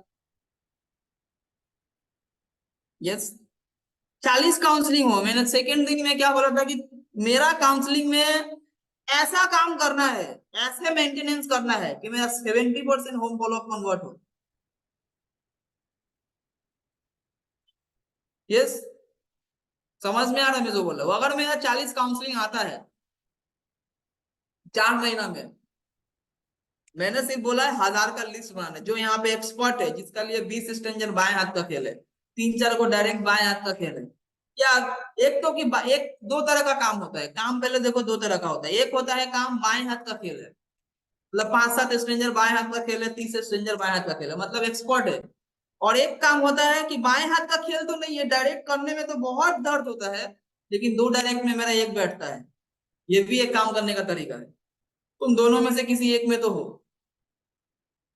Speaker 2: यस, 40 काउंसलिंग हो। मैंने सेकेंड दिन में क्या बोला था कि मेरा काउंसलिंग में ऐसा काम करना है, ऐसे मेंटेनेंस करना है कि मेरा 70% होम फॉलो कन्वर्ट हो। यस, समझ में आ रहा है मैं जो बोल रहा हूँ? अगर मेरा 40 काउंसलिंग आता है 4 महीना में, मैंने सिर्फ बोला है 1000 का लिस्ट बनाना है। जो यहाँ पे एक्सपर्ट है, जिसका लिए 20 स्ट्रेंजर बाएं हाथ का खेल है, 3-4 को डायरेक्ट बाएं हाथ का खेल है, क्या एक तो कि एक दो तरह का काम होता है। काम पहले देखो, दो तरह का होता है। एक होता है काम बाएं हाथ का खेल है, मतलब 5-7 स्ट्रेंजर बाएं हाथ का खेल है, 30 स्ट्रेंजर बाएं हाथ का खेल है, मतलब एक्सपर्ट है। और एक काम होता है कि बाएं हाथ का खेल तो नहीं है, डायरेक्ट करने में तो बहुत दर्द होता है, लेकिन दो डायरेक्ट में मेरा एक बैठता है। ये भी एक काम करने का तरीका है। तुम दोनों में से किसी एक में तो हो।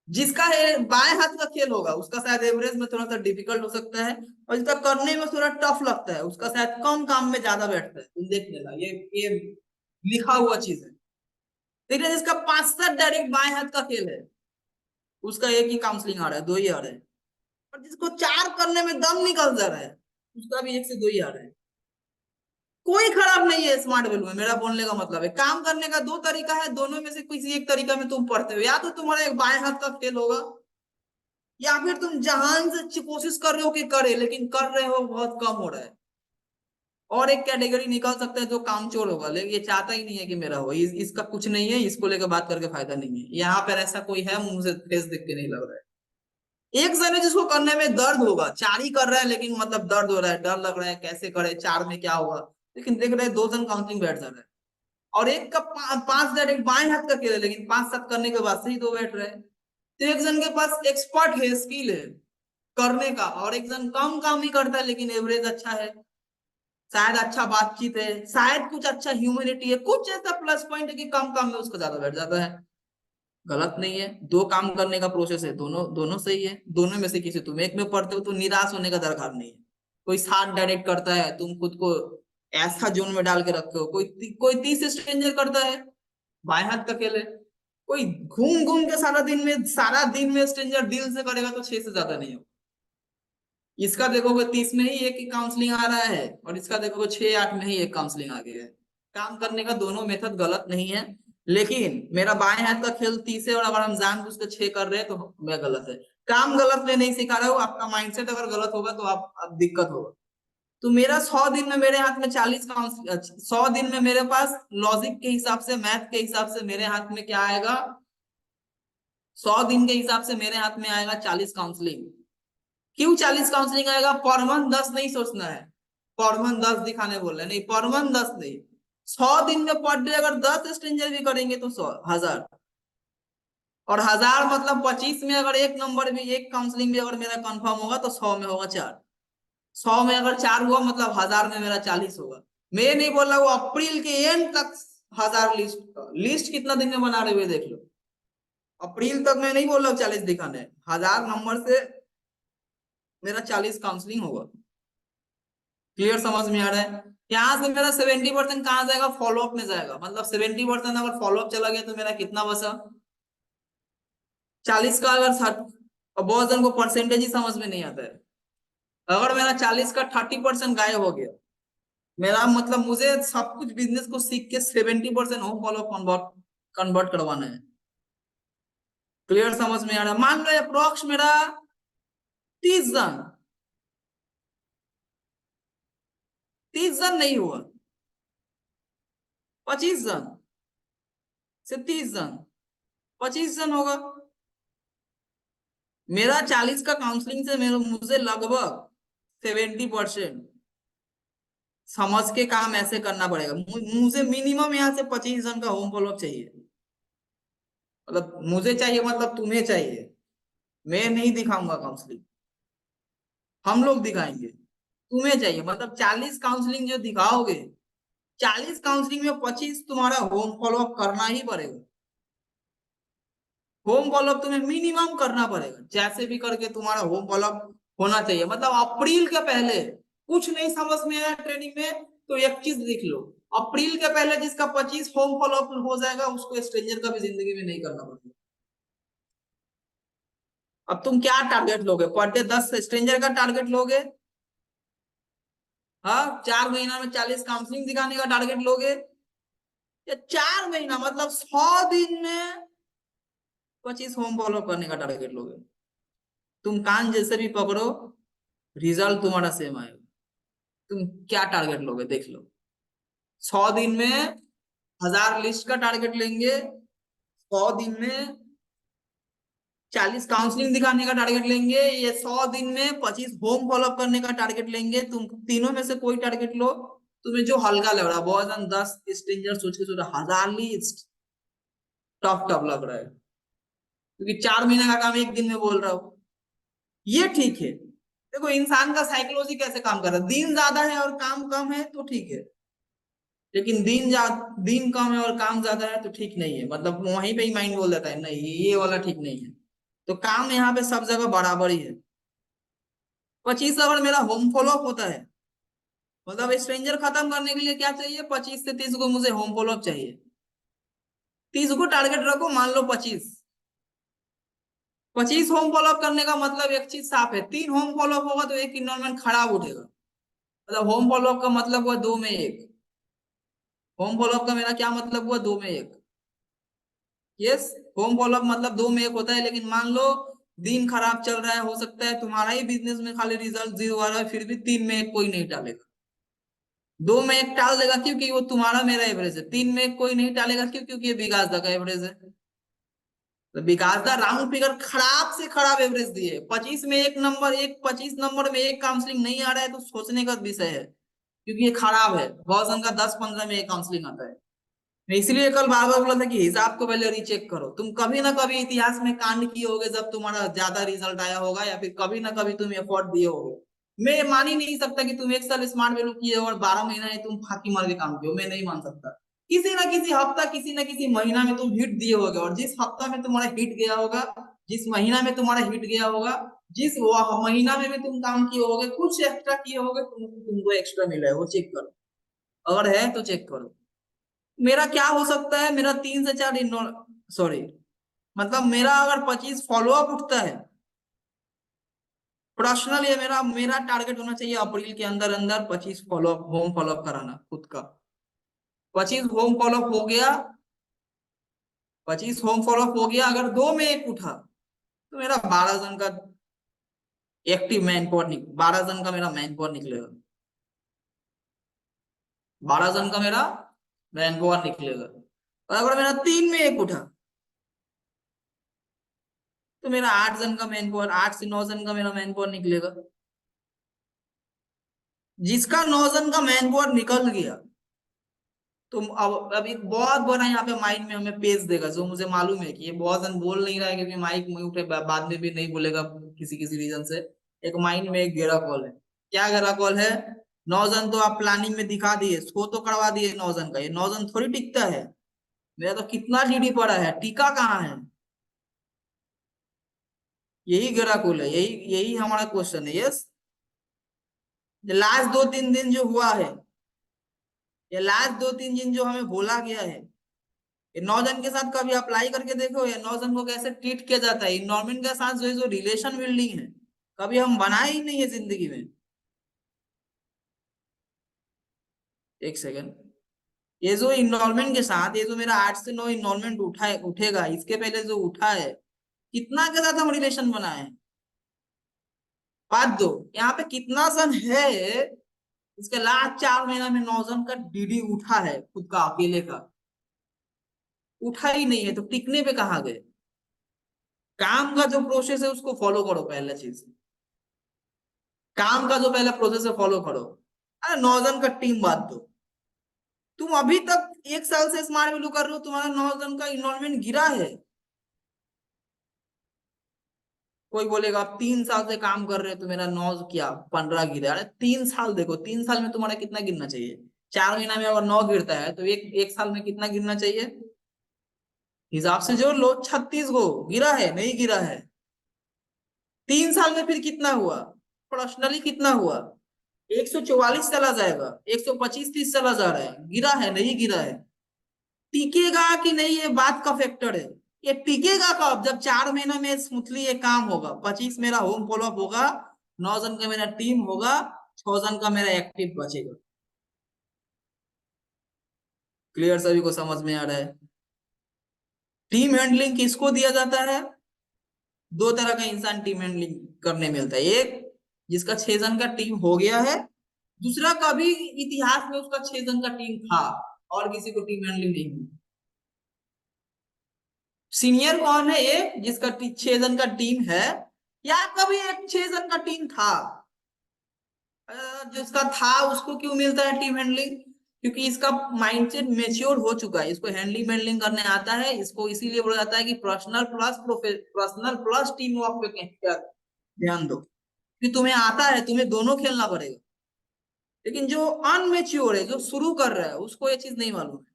Speaker 2: जिसका है बाएं हाथ का खेल होगा उसका शायद एवरेज में थोड़ा सा डिफिकल्ट हो सकता है, और जिसका करने में थोड़ा टफ लगता है उसका शायद कम काम में ज्यादा बैठता है। तुम देख लेना, ये लिखा हुआ चीज है। लेकिन जिसका 5-7 डायरेक्ट बाएं हाथ का खेल है, उसका एक ही काउंसलिंग आ रहा है, दो ही आ रहा है। और जिसको 4 करने में दम निकल जा रहा है, उसका भी एक से दो ही आ रहा है। कोई खराब नहीं है स्मार्ट वैल्यू में। मेरा बोलने का मतलब है काम करने का दो तरीका है, दोनों में से किसी एक तरीका में तुम पढ़ते हो। या तो तुम्हारा एक बाएं हाथ का खेल होगा, या फिर तुम जहां से अच्छी कोशिश कर रहे हो कि करे, लेकिन कर रहे हो बहुत कम हो रहा है। और एक कैटेगरी निकल सकता है जो कामचोर होगा, लेकिन ये चाहता ही नहीं है कि मेरा हो। इसका कुछ नहीं है, इसको लेकर बात करके फायदा नहीं है। यहाँ पर ऐसा कोई है, मुंह से फेस देख के नहीं लग रहा है। एक जने जिसको करने में दर्द होगा, 4 ही कर रहा है लेकिन मतलब दर्द हो रहा है, डर लग रहा है कैसे करे, 4 में क्या होगा, लेकिन देख रहे हैं 2 जन काउंटिंग बैठ जा रहा है। और एक का 5 डायरेक्ट बाएं हाथ का खेल है, लेकिन 5-7 करने के बाद से ही 2 बैठ रहे हैं। तो एक जन के पास एक्सपर्ट है, स्किल है करने का, और एक जन कम काम ही करता है लेकिन एवरेज अच्छा है, शायद अच्छा बातचीत है, शायद कुछ अच्छा ह्यूमैनिटी है, कुछ ऐसा प्लस पॉइंट है कि कम काम में उसका ज्यादा बैठ जाता है। गलत नहीं है, दो काम करने का प्रोसेस है, दोनों दोनों सही है। दोनों में से किसी तुम एक में पढ़ते हो तो निराश होने का दरकार नहीं है। कोई 7 डायरेक्ट करता है, तुम खुद को ऐसा जोन में डाल के रखे हो। कोई 30 स्ट्रेंजर करता है, बाएं हाथ का खेल है। कोई घूम घूम के सारा दिन में स्ट्रेंजर दिल से करेगा तो 6 से ज्यादा नहीं हो। इसका देखोगे 30 में ही एक ही काउंसलिंग आ रहा है, और इसका देखोगे 6-8 में ही एक काउंसलिंग आ गया है। काम करने का दोनों मेथड गलत नहीं है, लेकिन मेरा बाएं हाथ का खेल 30 है और अगर हम जानबूझ के 6 कर रहे हैं तो मैं गलत है। काम गलत मैं नहीं सिखा रहा हूँ, आपका माइंडसेट अगर गलत होगा तो आप दिक्कत होगा। तो मेरा 100 दिन में मेरे हाथ में 40 काउंसलिंग, 100 दिन में मेरे पास लॉजिक के हिसाब से, मैथ के हिसाब से मेरे हाथ में क्या आएगा? 100 दिन के हिसाब से मेरे हाथ में आएगा 40 काउंसलिंग। क्यों 40 काउंसलिंग आएगा? पर मंथ 10 नहीं सोचना है, पर मंथ 10 दिखाने बोल रहे नहीं, पर मंथ 10 नहीं। 100 दिन में पर डे अगर 10 स्ट्रेंजर भी करेंगे तो 1000, और 1000 मतलब 25 में अगर एक नंबर भी, एक काउंसलिंग भी अगर मेरा कंफर्म होगा तो 100 में होगा 4। 100 में अगर 4 हुआ मतलब 1000 में मेरा 40 होगा। मैं नहीं बोल रहा हूँ अप्रैल के एंड तक 1000 लिस्ट कितना दिन में बना रहे हुए देख लो। अप्रैल तक मैं नहीं बोल रहा हूँ 40 दिखाने, 1000 नंबर से मेरा 40 काउंसलिंग होगा। क्लियर, समझ में आ रहा है? यहाँ से मेरा 70% कहाँ जाएगा? फॉलोअप में जाएगा। मतलब 70% अगर फॉलोअप चला गया तो मेरा कितना बचा? 40 का अगर 60, और बहुत जन को परसेंटेज ही समझ में नहीं आता है। अगर मेरा 40 का 30% गायब हो गया, मेरा मतलब मुझे सब कुछ बिजनेस को सीख के 70% होम फॉलो कन्वर्ट कन्वर्ट करवाना है। क्लियर समझ में आ रहा है? मान लो अप्रोक्स मेरा 30 जन, 30 जन नहीं हुआ, 25 जन से 30 जन, 25 जन होगा। मेरा 40 का काउंसलिंग से मेरे मुझे लगभग 70% समझ के काम ऐसे करना पड़ेगा। मुझे मिनिमम यहाँ से 25 जन का होम फॉलोअप चाहिए। मतलब मुझे चाहिए मतलब तुम्हें चाहिए। मैं नहीं दिखाऊंगा काउंसलिंग, हम लोग दिखाएंगे। तुम्हें चाहिए मतलब 40 काउंसलिंग जो दिखाओगे, 40 काउंसलिंग में 25 तुम्हारा होम फॉलोअप करना ही पड़ेगा। होम फॉलोअप तुम्हें मिनिमम करना पड़ेगा, जैसे भी करके तुम्हारा होम फॉलोअप होना चाहिए। मतलब अप्रैल के पहले कुछ नहीं समझ में आया ट्रेनिंग में तो एक चीज लिख लो, अप्रैल के पहले जिसका 25 होम फॉलोअप हो जाएगा उसको स्ट्रेंजर का भी जिंदगी में नहीं करना पड़ेगा। अब तुम क्या टारगेट लोगे? पर डे 10 स्ट्रेंजर का टारगेट लोगे? हाँ, 4 महीना में 40 काउंसलिंग दिखाने का टारगेट लोगे? या 4 महीना मतलब 100 दिन में 25 होम फॉलो करने का टारगेट लोगे? तुम कान जैसे भी पकड़ो, रिजल्ट तुम्हारा सेम आएगा। तुम क्या टारगेट लोगे देख लो। 100 दिन में 1000 लिस्ट का टारगेट लेंगे, 100 दिन में 40 काउंसलिंग दिखाने का टारगेट लेंगे, ये 100 दिन में 25 होम फॉलोअप करने का टारगेट लेंगे। तुम तीनों में से कोई टारगेट लो, तुम्हें जो हल्का लग रहा है। बहुत जन 10 स्ट्रेंजर सोच के सोच रहा 1000 लिस्ट टफ टफ लग रहा है, क्योंकि 4 महीने का काम एक दिन में बोल रहा हूँ। ये ठीक है। देखो इंसान का साइकोलॉजी कैसे काम कर रहा है, दिन ज्यादा है और काम कम है तो ठीक है, लेकिन दिन कम है और काम ज्यादा है तो ठीक नहीं है। मतलब वहीं पे ही माइंड बोल देता है नहीं ये वाला ठीक नहीं है। तो काम यहाँ पे सब जगह बराबर ही है। 25 अगर मेरा होम फॉलोअप होता है, मतलब स्ट्रेंजर खत्म करने के लिए क्या चाहिए? 25 से 30 को मुझे होम फॉलोअप चाहिए। 30 को टारगेट रखो, मान लो 25 होम फॉलोअप करने का मतलब एक चीज साफ है, 3 होम फॉलोअप होगा तो एक इन्वायरमेंट खराब उठेगा। मतलब होम फॉलोअप का मतलब हुआ 2 में 1। होम फॉलोअप का मेरा क्या मतलब हुआ? 2 में 1। यस, होम फॉलोअप मतलब 2 में 1 होता है। लेकिन मान लो दिन खराब चल रहा है, हो सकता है तुम्हारा ही बिजनेस में खाली रिजल्ट 0 आ रहा है, फिर भी 3 में 1 कोई नहीं टालेगा। 2 में 1 टाल देगा क्योंकि वो तुम्हारा मेरा एवरेज है। 3 में 1 कोई नहीं टालेगा क्यों? क्योंकि ये विकास दा का एवरेज है। तो विकास दा राउंड फिगर खराब से खराब एवरेज दिए। 25 में 1 काउंसलिंग नहीं आ रहा है तो सोचने का विषय है, क्योंकि ये खराब है। बहुत का 10-15 में 1 काउंसलिंग आता है। मैं इसलिए कल बार बार बोला था कि हिसाब को पहले रीचेक करो। तुम कभी ना कभी इतिहास में कांड किए होगे जब तुम्हारा ज्यादा रिजल्ट आया होगा, या फिर कभी ना कभी तुम एफर्ट दिए होगे। मैं मान ही नहीं सकता कि तुम 1 साल स्मार्ट वैल्यू किए हो और 12 महीना में तुम फाकी मार के काम किए हो। मैं नहीं मान सकता। किसी ना किसी हफ्ता, किसी ना किसी महीना में तुम हिट दिए होगे, और जिस हफ्ता में तुम्हारा हिट गया होगा, जिस महीना में तुम्हारा हिट गया होगा, जिस महीना में भी तुम काम किए होगे, कुछ एक्स्ट्रा किए होगे, तुमको एक्स्ट्रा मिला है, वो चेक करो। अगर है तो चेक करो। मेरा क्या हो सकता है? मेरा 3 से 4 सॉरी, मतलब मेरा अगर 25 फॉलोअप उठता है, पर्सनल ये मेरा मेरा टारगेट होना चाहिए अप्रैल के अंदर अंदर 25 फॉलोअप होम फॉलोअप कराना खुद का। 25 होम फॉलोअप हो गया, 25 होम फॉलोअप हो गया, अगर 2 में 1 उठा तो मेरा 12 जन का एक्टिव मैन पावर 12 जन का मेरा मैन पावर निकलेगा। 12 जन का मेरा मैन पावर निकलेगा। और अगर मेरा 3 में 1 उठा तो मेरा 8 जन का मैन पावर, 8 से 9 जन का मेरा मैन पावर निकलेगा। जिसका 9 जन का मैन पावर निकल गया, तो अब एक बहुत बड़ा यहाँ पे माइंड में हमें पेज देगा, जो मुझे मालूम है कि ये बहुत जन बोल नहीं रहा है क्योंकि माइक म्यूट है, बाद में भी नहीं बोलेगा किसी किसी रीजन से। एक माइंड में एक गेरा कॉल है। क्या गेरा कॉल है? 9 जन तो आप प्लानिंग में दिखा दिए, शो तो करवा दिए 9 जन का, ये 9 जन थोड़ी टिकता है। मेरा तो कितना जीडी पड़ा है, टीका कहाँ है? यही गेरा कॉल है, यही यही हमारा क्वेश्चन है। यस, लास्ट 2-3 दिन जो हुआ है, ये लास्ट 2-3 दिन जो हमें बोला गया है, ये 9 जन के साथ कभी अप्लाई करके देखो, ये 9 जन को कैसे ट्रीट किया जाता है। इन्वायरमेंट के साथ जो रिलेशन बिल्डिंग है कभी हम बनाए ही नहीं है जिंदगी में। एक सेकेंड, ये जो इन्वायरमेंट के साथ, ये जो मेरा 8 से 9 इन्वायरमेंट उठेगा, इसके पहले जो उठा है, कितना के साथ हम रिलेशन बनाए हैं। बात दो, यहाँ पे कितना सन है, इसके लास्ट 4 महीना में 9 जन का डीडी उठा है खुद का अकेले का, उठा ही नहीं है तो टिकने पे कहाँ गए। काम का जो प्रोसेस है उसको फॉलो करो। पहला चीज, काम का जो पहला प्रोसेस है फॉलो करो। अरे 9 जन का टीम बात दो, तुम अभी तक 1 साल से स्मार्ट वैल्यू कर रहे हो, तुम्हारा 9 जन का इन्वॉल्वमेंट गिरा है। कोई बोलेगा आप 3 साल से काम कर रहे हो तो मेरा 9 क्या 15 गिरा। अरे 3 साल देखो, 3 साल में तुम्हारा कितना गिरना चाहिए। 4 महीना में अगर 9 गिरता है तो एक साल में कितना गिरना चाहिए, हिसाब से जोड़ लो। 36 गो गिरा है, नहीं गिरा है। 3 साल में फिर कितना हुआ, पर्सनली कितना हुआ, 144 चला जाएगा, 125-30 चला जा रहा है। गिरा है, नहीं गिरा है। टिकेगा कि नहीं ये बात का फैक्टर है। ये टिकेगा कब, जब 4 महीना में स्मूथली ये काम होगा। 25 मेरा होम फॉलोअप होगा, 9 जन का मेरा टीम होगा, 6 जन का मेरा एक्टिव बचेगा। क्लियर, सभी को समझ में आ रहा है। टीम हैंडलिंग किसको दिया जाता है, 2 तरह का इंसान टीम हैंडलिंग करने मिलता है। एक जिसका 6 जन का टीम हो गया है, दूसरा कभी इतिहास में उसका 6 जन का टीम था और किसी को टीम हैंडलिंग नहीं हुई। सीनियर कौन है, एक जिसका 6 जन का टीम है, या कभी एक 6 जन का टीम था। जिसका था उसको क्यों मिलता है टीम हैंडलिंग, क्योंकि इसका माइंडसेट मेच्योर हो चुका है, इसको हैंडलिंग करने आता है। इसको इसीलिए बोला जाता है कि पर्सनल प्लस टीम वर्क पे ध्यान दो, कि तुम्हें आता है, तुम्हें दोनों खेलना पड़ेगा। लेकिन जो अनमेच्योर है, जो शुरू कर रहा है, उसको ये चीज नहीं मालूम है।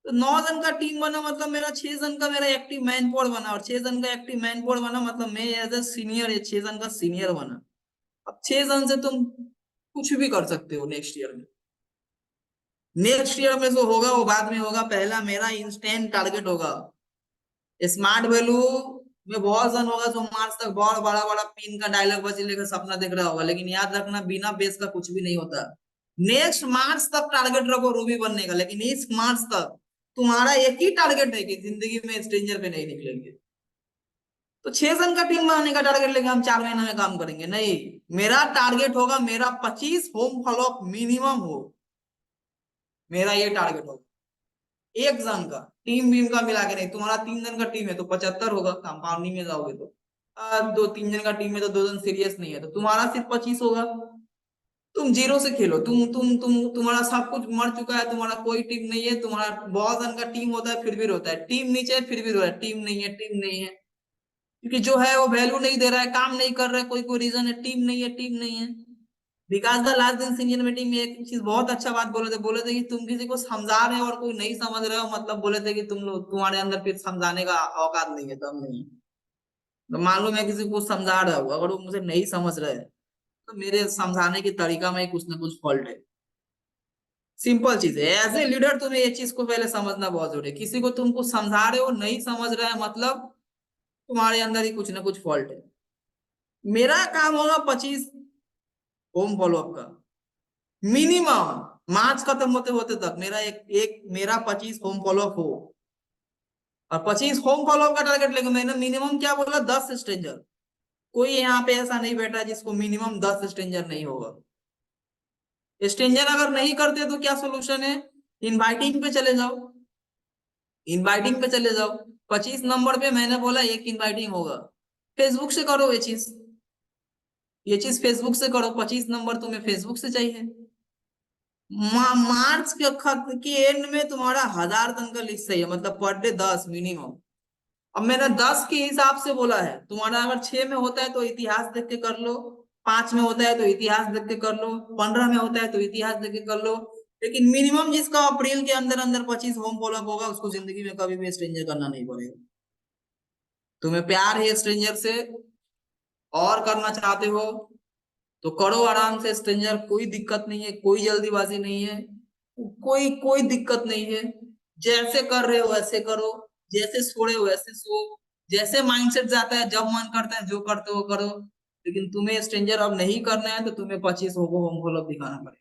Speaker 2: तो 9 जन का टीम बना मतलब मेरा 6 जन का मेरा एक्टिव मैन पावर बना, और 6 जन का एक्टिव मैन पावर बना मतलब मैं एज ए सीनियर 6 जन का सीनियर बना। अब 6 जन से तुम कुछ भी कर सकते हो नेक्स्ट ईयर में। नेक्स्ट ईयर में जो होगा वो बाद में होगा। पहला मेरा इंस्टेंट टारगेट होगा स्मार्ट वैल्यू में। बहुत जन होगा जो मार्च तक बहुत बड़ा बड़ा पिन का डायलॉग बजने का सपना देख रहा होगा, लेकिन याद रखना बिना बेस का कुछ भी नहीं होता। नेक्स्ट मार्च तक टारगेट रखो रूबी बनने का, लेकिन इस मार्च तक तुम्हारा एक ही टारगेट है कि जिंदगी में स्ट्रेंजर पे नहीं निकलेंगे। तो 6 जन का टीम बनाने का टारगेट लेके हम 4 महीने में काम करेंगे नहीं। मेरा टारगेट होगा मेरा 25 होम फॉलोअप मिनिमम हो, मेरा ये टारगेट होगा। 1 जन का टीम बीम का मिला के नहीं। तुम्हारा 3 जन का टीम है तो 75 होगा, कंपाउंडिंग में जाओगे तो 2-3 जन का टीम है तो 2 जन सीरियस नहीं है तो तुम्हारा सिर्फ 25 होगा। तुम जीरो से खेलो। तुम्हारा सब कुछ मर चुका है, तुम्हारा कोई टीम नहीं है। तुम्हारा बहुत जन का टीम होता है फिर भी रोता है, टीम नीचे है फिर भी रो रहा है, टीम नहीं है, टीम नहीं है। क्योंकि जो है वो वैल्यू नहीं दे रहा है, काम नहीं कर रहा है, कोई कोई रीजन है, टीम नहीं है, टीम नहीं है। विकास दा लास्ट दिन सीनियर मीटिंग में एक चीज बहुत अच्छा बात बोले थे कि तुम किसी को समझा रहे हो और कोई नहीं समझ रहे हो, मतलब बोले थे कि तुम लोग तुम्हारे अंदर फिर समझाने का औकात नहीं है, दम नहीं है। तो मालूम है किसी को समझा रहा हूँ, अगर वो मुझे नहीं समझ रहे हैं तो मेरे समझाने के तरीका में कुछ ना कुछ फॉल्ट है। सिंपल चीज है, एज ए लीडर तुम्हें ये चीज को पहले समझना बहुत जरूरी है। किसी को तुमको समझा रहे हो नहीं समझ रहे हैं, मतलब तुम्हारे अंदर ही कुछ ना कुछ फॉल्ट है। मेरा काम होगा 25 होम फॉलोअप का मिनिमम, मार्च खत्म होते होते तक मेरा एक मेरा 25 होम फॉलोअप हो। और 25 होम फॉलोअप का टारगेट लेके मैंने मिनिमम क्या बोला, 10 स्ट्रेंजर। कोई यहाँ पे ऐसा नहीं बैठा जिसको मिनिमम 10 स्ट्रेंजर नहीं होगा। स्ट्रेंजर अगर नहीं करते तो क्या सोल्यूशन है, इनवाइटिंग पे चले जाओ। इनवाइटिंग पे चले जाओ, 25 नंबर पे मैंने बोला एक इनवाइटिंग होगा। फेसबुक से करो ये चीज फेसबुक से करो। 25 नंबर तुम्हें फेसबुक से चाहिए। मार्च के खत के एंड में तुम्हारा 1000 तक का लिस्ट चाहिए, मतलब पर डे 10 मिनिमम। अब मैंने 10 के हिसाब से बोला है। तुम्हारा अगर 6 में होता है तो इतिहास देख के कर लो, 5 में होता है तो इतिहास देख के कर लो, 15 में होता है तो इतिहास देख के कर लो। लेकिन मिनिमम जिसका अप्रैल के अंदर अंदर 25 होम फॉलोअप होगा उसको जिंदगी में कभी भी स्ट्रेंजर करना नहीं पड़ेगा। तुम्हें प्यार है स्ट्रेंजर से और करना चाहते हो तो करो आराम से स्ट्रेंजर, कोई दिक्कत नहीं है, कोई जल्दीबाजी नहीं है, कोई कोई दिक्कत नहीं है। जैसे कर रहे हो वैसे करो, जैसे सो रहे हो वैसे सो, जैसे माइंडसेट जाता है जब मन करता है जो करते हो करो। लेकिन तुम्हें स्ट्रेंजर अब नहीं करना है तो तुम्हें 25 होम फॉलोअप दिखाना पड़ेगा।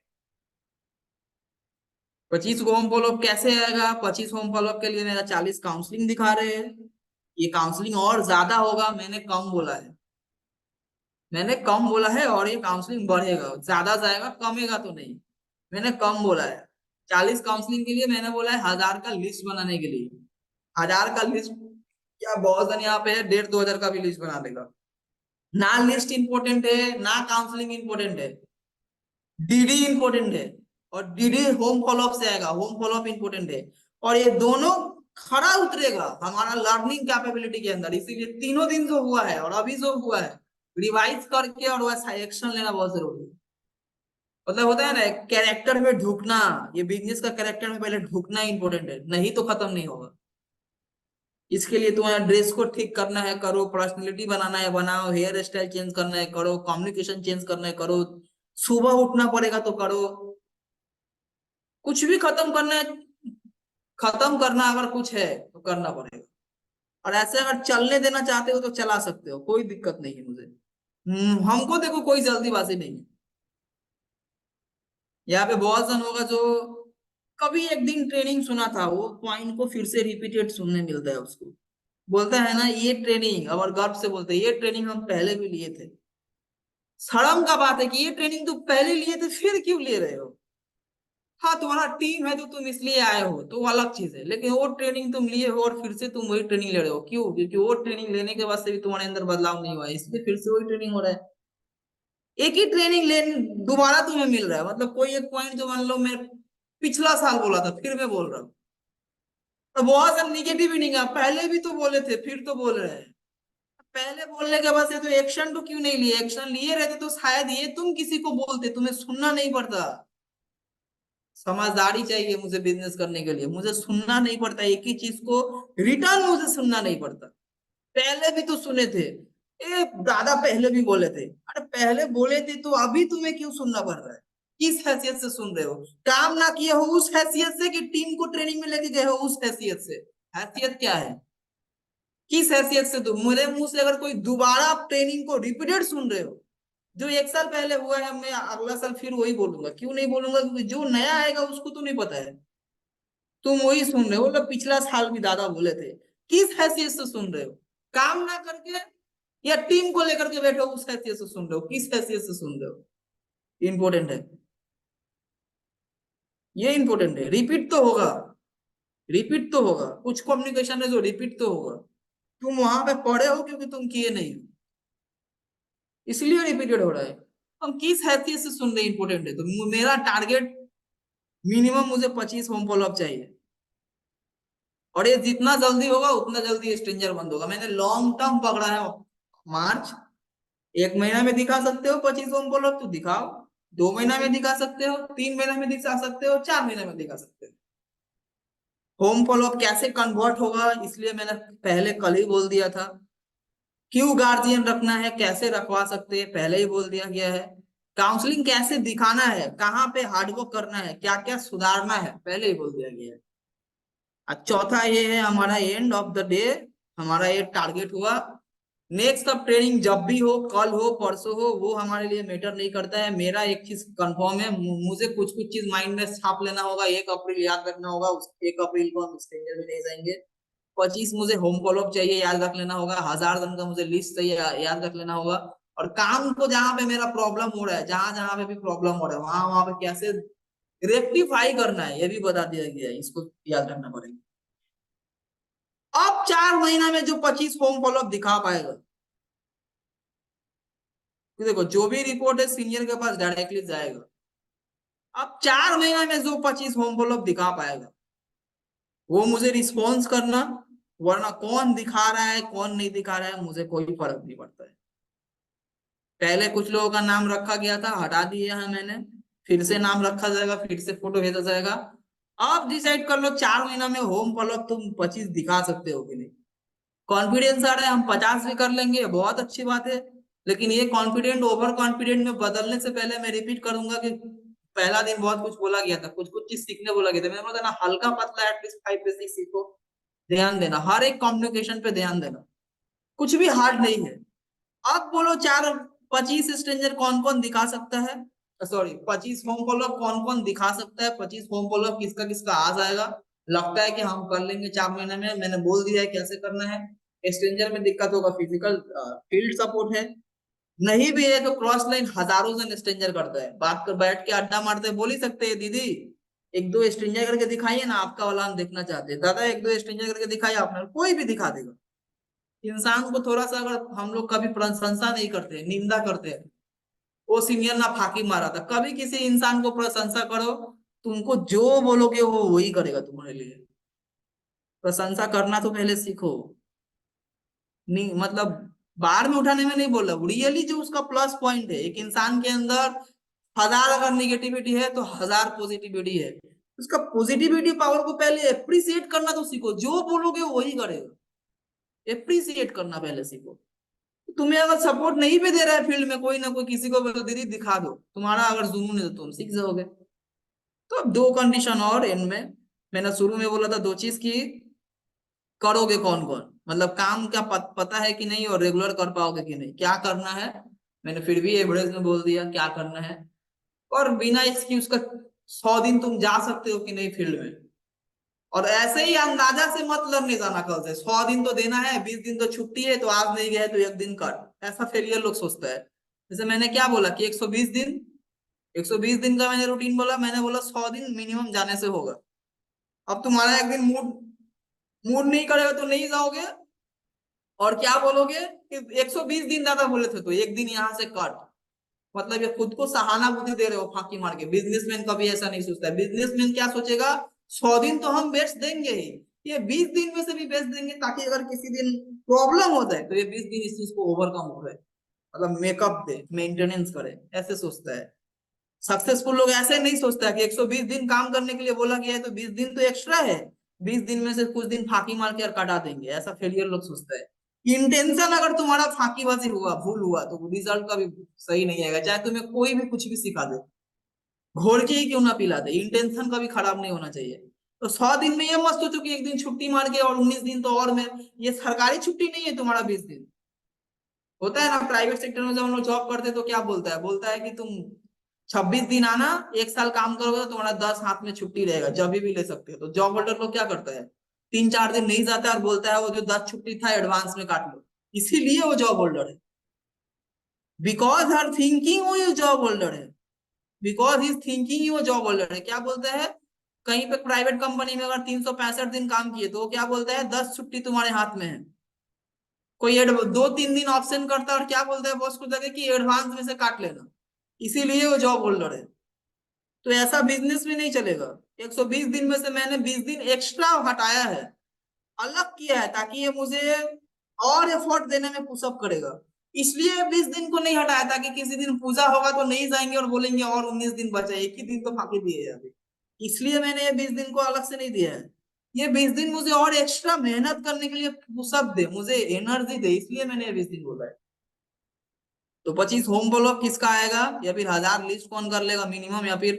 Speaker 2: 25 होम फॉलोअप कैसे आएगा? 25 होम फॉलोअप के लिए मेरा 40 काउंसलिंग दिखा रहे हैं। ये काउंसलिंग और ज्यादा होगा, मैंने कम बोला है। मैंने कम बोला है और ये काउंसलिंग बढ़ेगा, ज्यादा जाएगा, कमेगा तो नहीं। मैंने कम बोला है। 40 काउंसलिंग के लिए मैंने बोला है 1000 का लिस्ट बनाने के लिए। 1000 का लिस्ट क्या बहुत जन यहाँ पे है 1500-2000 का भी लिस्ट बना देगा। ना लिस्ट इंपॉर्टेंट है ना काउंसलिंग इंपॉर्टेंट है, डीडी इंपॉर्टेंट है। और डीडी होम फॉलोअप से आएगा, होम फॉलोअप इंपॉर्टेंट है। और ये दोनों खरा उतरेगा हमारा लर्निंग कैपेबिलिटी के अंदर, इसीलिए तीनों दिन जो हुआ है और अभी जो हुआ है रिवाइज करके और वैसा एक्शन लेना बहुत जरूरी है। मतलब होता है ना कैरेक्टर में ढुकना, ये बिजनेस का कैरेक्टर में पहले ढुकना इंपॉर्टेंट है, नहीं तो खत्म नहीं होगा। इसके लिए तुम्हारा ड्रेस को ठीक करना है करो, पर्सनैलिटी बनाना है बनाओ, हेयर स्टाइल चेंज करना है करो, कम्युनिकेशन चेंज करना है करो, सुबह उठना पड़ेगा तो करो। कुछ भी खत्म करना है, खत्म करना अगर कुछ है तो करना पड़ेगा। और ऐसे अगर चलने देना चाहते हो तो चला सकते हो, कोई दिक्कत नहीं है मुझे। हमको देखो कोई जल्दीबाजी नहीं है। यहाँ पे बहुत जन होगा जो कभी एक दिन ट्रेनिंग सुना था, वो पॉइंट को फिर से रिपीटेड सुनने मिलता है उसको। बोलता है ना ये ट्रेनिंग, और गर्व से बोलते हैं ये ट्रेनिंग हम पहले भी लिए थे। शर्म का बात है कि ये ट्रेनिंग तुम पहले लिए थे फिर क्यों ले रहे हो? हाँ तुम्हारा टीम है तो तुम इसलिए आए हो तो वो अलग चीज है, लेकिन वो ट्रेनिंग तुम लिए हो और फिर से तुम वही ट्रेनिंग ले रहे हो, क्यों? क्योंकि वो ट्रेनिंग लेने के बाद से भी तुम्हारे अंदर बदलाव नहीं हुआ है, इसलिए फिर से वही ट्रेनिंग हो रहा है। एक ही ट्रेनिंग लेने दोबारा तुम्हें मिल रहा है, मतलब कोई एक पॉइंट जो मान लो मैं पिछला साल बोला था फिर मैं बोल रहा हूँ। तो बहुत सारा निगेटिव ही नहीं है, पहले भी तो बोले थे फिर तो बोल रहे हैं। पहले बोलने के बाद से तो एक्शन तो क्यों नहीं लिए? एक्शन लिए रहते तो शायद ये तुम किसी को बोलते, तुम्हें सुनना नहीं पड़ता। समझदारी चाहिए मुझे बिजनेस करने के लिए, मुझे सुनना नहीं पड़ता, एक ही चीज को रिटर्न मुझे सुनना नहीं पड़ता। पहले भी तो सुने थे, ए दादा पहले भी बोले थे, अरे पहले बोले थे तो अभी तुम्हें क्यों सुनना पड़ रहा है? किस हैसियत से सुन रहे हो? काम ना किए हो उस हैसियत से कि टीम को ट्रेनिंग में लेके गए हो उस हैसियत से? हैसियत क्या है? किस हैसियत से तुम मेरे मुंह से अगर कोई दोबारा ट्रेनिंग को रिपीटेड सुन रहे हो, जो एक साल पहले हुआ है मैं अगला साल फिर वही बोलूंगा, क्यों नहीं बोलूंगा? क्योंकि जो नया आएगा उसको तो नहीं पता है। तुम वही सुन रहे हो, मतलब पिछला साल भी दादा बोले थे। किस हैसियत से सुन रहे हो? काम ना करके या टीम को लेकर के बैठे हो उस हैसियत से सुन रहे हो? किस हैसियत से सुन रहे हो? इंपॉर्टेंट है, ये इंपॉर्टेंट है। रिपीट तो होगा, रिपीट तो होगा, कुछ कम्युनिकेशन है जो रिपीट तो होगा। तुम वहां पे पढ़े हो क्योंकि तुम किए नहीं हो, इसलिए रिपीटेड हो रहा है। हम किस हैसियत से सुन रहे हैं इंपॉर्टेंट है। तो मेरा टारगेट मिनिमम मुझे 25 होम फॉलोअप चाहिए, और ये जितना जल्दी होगा उतना जल्दी स्ट्रेंजर बंद होगा। मैंने लॉन्ग टर्म पकड़ा है। मार्च, एक महीना में दिखा सकते हो 25 होम फॉलोअप तो दिखाओ, 2 महीना में दिखा सकते हो, 3 महीना में दिखा सकते हो, 4 महीना में दिखा सकते हो। होम फॉलोअप कैसे कन्वर्ट होगा, इसलिए मैंने पहले कल ही बोल दिया था। क्यों गार्जियन रखना है, कैसे रखवा सकते हैं, पहले ही बोल दिया गया है। काउंसलिंग कैसे दिखाना है, कहाँ पे हार्डवर्क करना है, क्या क्या सुधारना है, पहले ही बोल दिया गया है। और चौथा ये है हमारा एंड ऑफ द डे, हमारा ये टारगेट हुआ। नेक्स्ट अब ट्रेनिंग जब भी हो, कल हो परसों हो, वो हमारे लिए मैटर नहीं करता है। मेरा एक चीज कंफर्म है, मुझे कुछ कुछ चीज माइंड में छाप लेना होगा। 1 अप्रैल याद रखना होगा, उस 1 अप्रैल को हम स्ट्रेंजर में नहीं जाएंगे। 25 मुझे होम फॉलोअप चाहिए, याद रख लेना होगा। 1000 जन का मुझे लिस्ट चाहिए, याद रख लेना होगा। और काम को जहां पे मेरा प्रॉब्लम हो रहा है, जहां जहां पे भी प्रॉब्लम हो रहा है, वहां वहां पे कैसे रेक्टिफाई करना है ये भी बता दिया गया है, इसको याद रखना पड़ेगा। अब 4 महीना में जो 25 होम फॉलोअप दिखा पाएगा, तो देखो जो भी रिपोर्ट है सीनियर के पास डायरेक्टली जाएगा। अब 4 महीना में जो 25 होम फॉलोअप दिखा पाएगा वो मुझे रिस्पॉन्स करना, वरना कौन दिखा रहा है कौन नहीं दिखा रहा है मुझे कोई फर्क नहीं पड़ता है। पहले कुछ लोगों का नाम रखा गया था, हटा दिया है मैंने, फिर से नाम रखा जाएगा, फिर से फोटो भेजा जाएगा। अब डिसाइड कर लो 4 महीना में होम फॉलोअप तुम 25 दिखा सकते हो कि नहीं। कॉन्फिडेंस आ रहा है हम 50 भी कर लेंगे, बहुत अच्छी बात है। लेकिन ये कॉन्फिडेंट ओवर कॉन्फिडेंट में बदलने से पहले मैं रिपीट करूंगा कि पहला दिन बहुत कुछ बोला गया था, कुछ कुछ चीज सीखने बोला गया था, मैंने बोला था ना हल्का पतला एटलीस्ट 5 बेसिक सीखो, ध्यान देना हर एक कम्युनिकेशन पे ध्यान देना, कुछ भी हार्ड नहीं है। अब बोलो 25 स्ट्रेंजर कौन कौन दिखा सकता है, सॉरी 25 होम फॉलोअप कौन कौन दिखा सकता है, 25 होम फॉलोअप किसका किसका आ जाएगा, लगता है कि हम कर लेंगे 4 महीने में, मैंने बोल दिया है कैसे करना है। स्ट्रेंजर में दिक्कत होगा, फिजिकल फील्ड सपोर्ट है, नहीं भी है तो क्रॉस लाइन हजारों जन स्ट्रेंजर करता है, बात कर बैठ के अड्डा मारते हैं, बोल ही सकते हैं दीदी एक दो स्ट्रेंजर करके दिखाइए ना, आपका वाला हम देखना चाहते हैं, दादा एक दो स्ट्रेंजर करके दिखाइए, आपने कोई भी दिखा देगा। इंसान को थोड़ा सा अगर हम लोग कभी प्रशंसा नहीं करते, निंदा करते हैं, वो सीनियर ना फाकी मारा था, कभी किसी इंसान को प्रशंसा करो, तुमको जो बोलोगे वो वही करेगा तुम्हारे लिए। प्रशंसा करना तो पहले सीखो, नहीं मतलब बार में उठाने में नहीं बोल रहा, रियली जो उसका प्लस पॉइंट है, एक इंसान के अंदर 1000 अगर निगेटिविटी है तो 1000 पॉजिटिविटी है, उसका पॉजिटिविटी पावर को पहले एप्रिसिएट करना तो सीखो, जो बोलोगे वो वही करेगा, एप्रिसिएट करना पहले सीखो। तुम्हें अगर सपोर्ट नहीं भी दे रहा है फील्ड में कोई ना कोई, किसी को बोलो दीदी दिखा दो, तुम्हारा अगर जुनून है तो तुम सीख जाओगे। तो अब दो कंडीशन और इनमें, मैंने शुरू में बोला था दो चीज की, करोगे कौन कौन, मतलब काम क्या पता है कि नहीं और रेगुलर कर पाओगे कि नहीं, क्या करना है, मैंने फिर भी एवरेज में बोल दिया क्या करना है, और बिना इसकी उसका 100 दिन तुम जा सकते हो कि नहीं फील्ड में। और ऐसे ही अंदाजा से मत लड़ने जाना कल से, 100 दिन तो देना है, 20 दिन तो छुट्टी है तो आज नहीं गए तो एक दिन कट, ऐसा फेलियर लोग सोचता है। जैसे मैंने क्या बोला कि 120 दिन, 120 दिन का मैंने रूटीन बोला, मैंने बोला 100 दिन मिनिमम जाने से होगा। अब तुम्हारा एक दिन मूड मूड नहीं करेगा तो नहीं जाओगे, और क्या बोलोगे कि 120 दिन ज्यादा बोले थे तो एक दिन यहाँ से कट, मतलब ये खुद को सहानुभूति दे रहे हो फांकी मार के। बिजनेसमैन कभी ऐसा नहीं सोचता है, बिजनेसमैन क्या सोचेगा, 100 दिन तो हम बेस्ट देंगे ही, ये 20 दिन में से भी बेस्ट देंगे ताकि अगर किसी दिन प्रॉब्लम हो जाए तो ये 20 दिन इस चीज को ओवरकम हो जाए, मतलब मेकअप दे, मेंटेनेंस करे, ऐसे सोचता है। सक्सेसफुल लोग ऐसे नहीं सोचता कि 120 दिन काम करने के लिए बोला गया है तो 20 दिन तो एक्स्ट्रा है, 20 दिन में से कुछ दिन फांकी मार के और काटा देंगे, ऐसा फेलियर लोग सोचता है। इंटेंशन अगर तुम्हारा फांकीबाजी हुआ, भूल हुआ, तो रिजल्ट का भी सही नहीं आएगा, चाहे तुम्हें कोई भी कुछ भी सिखा दे, घोल के ही क्यों ना पिला दे, इंटेंशन कभी खराब नहीं होना चाहिए। तो 100 दिन में ये मत सोचो कि एक दिन छुट्टी मार के और 19 दिन तो और में, ये सरकारी छुट्टी नहीं है तुम्हारा 20 दिन। होता है ना प्राइवेट सेक्टर में जब हम लोग जॉब करते हैं तो क्या बोलता है कि तुम 26 दिन आना, एक साल काम करोगे तो तुम्हारा 10 हाथ में छुट्टी रहेगा, जब भी ले सकते हो। तो जॉब होल्डर लोग क्या करता है, 3-4 दिन नहीं जाता है और बोलता है वो जो 10 छुट्टी था एडवांस में काट लो, इसीलिए वो जॉब होल्डर है, बिकॉज हर थिंकिंग वो जॉब होल्डर है, बिकॉज ही थिंकिंग ही वो जॉब होल्डर है। क्या बोलता है, कहीं पे प्राइवेट कंपनी में अगर 365 दिन काम किए तो वो क्या बोलता है 10 छुट्टी तुम्हारे हाथ में है, कोई 2-3 दिन ऑप्शन करता है और क्या बोलता है बॉस को जाके कि एडवांस में से काट लेना, इसीलिए वो जॉब होल्डर है। तो ऐसा बिजनेस में नहीं चलेगा। 120 दिन में से मैंने 20 दिन एक्स्ट्रा हटाया है, अलग किया है, ताकि ये मुझे और एफर्ट देने में पुशअप करेगा, इसलिए 20 दिन को नहीं हटाया, ताकि किसी दिन पूजा होगा तो नहीं जाएंगे और बोलेंगे और 19 दिन बचा, एक ही दिन तो फाके दिए है अभी, इसलिए मैंने ये 20 दिन को अलग से नहीं दिया है। ये 20 दिन मुझे और एक्स्ट्रा मेहनत करने के लिए पुशअप दे, मुझे एनर्जी दे, इसलिए मैंने ये 20 दिन बोला है। तो 25 होम ब्लॉक किसका आएगा, या फिर 1000 लिस्ट कौन कर लेगा मिनिमम, या फिर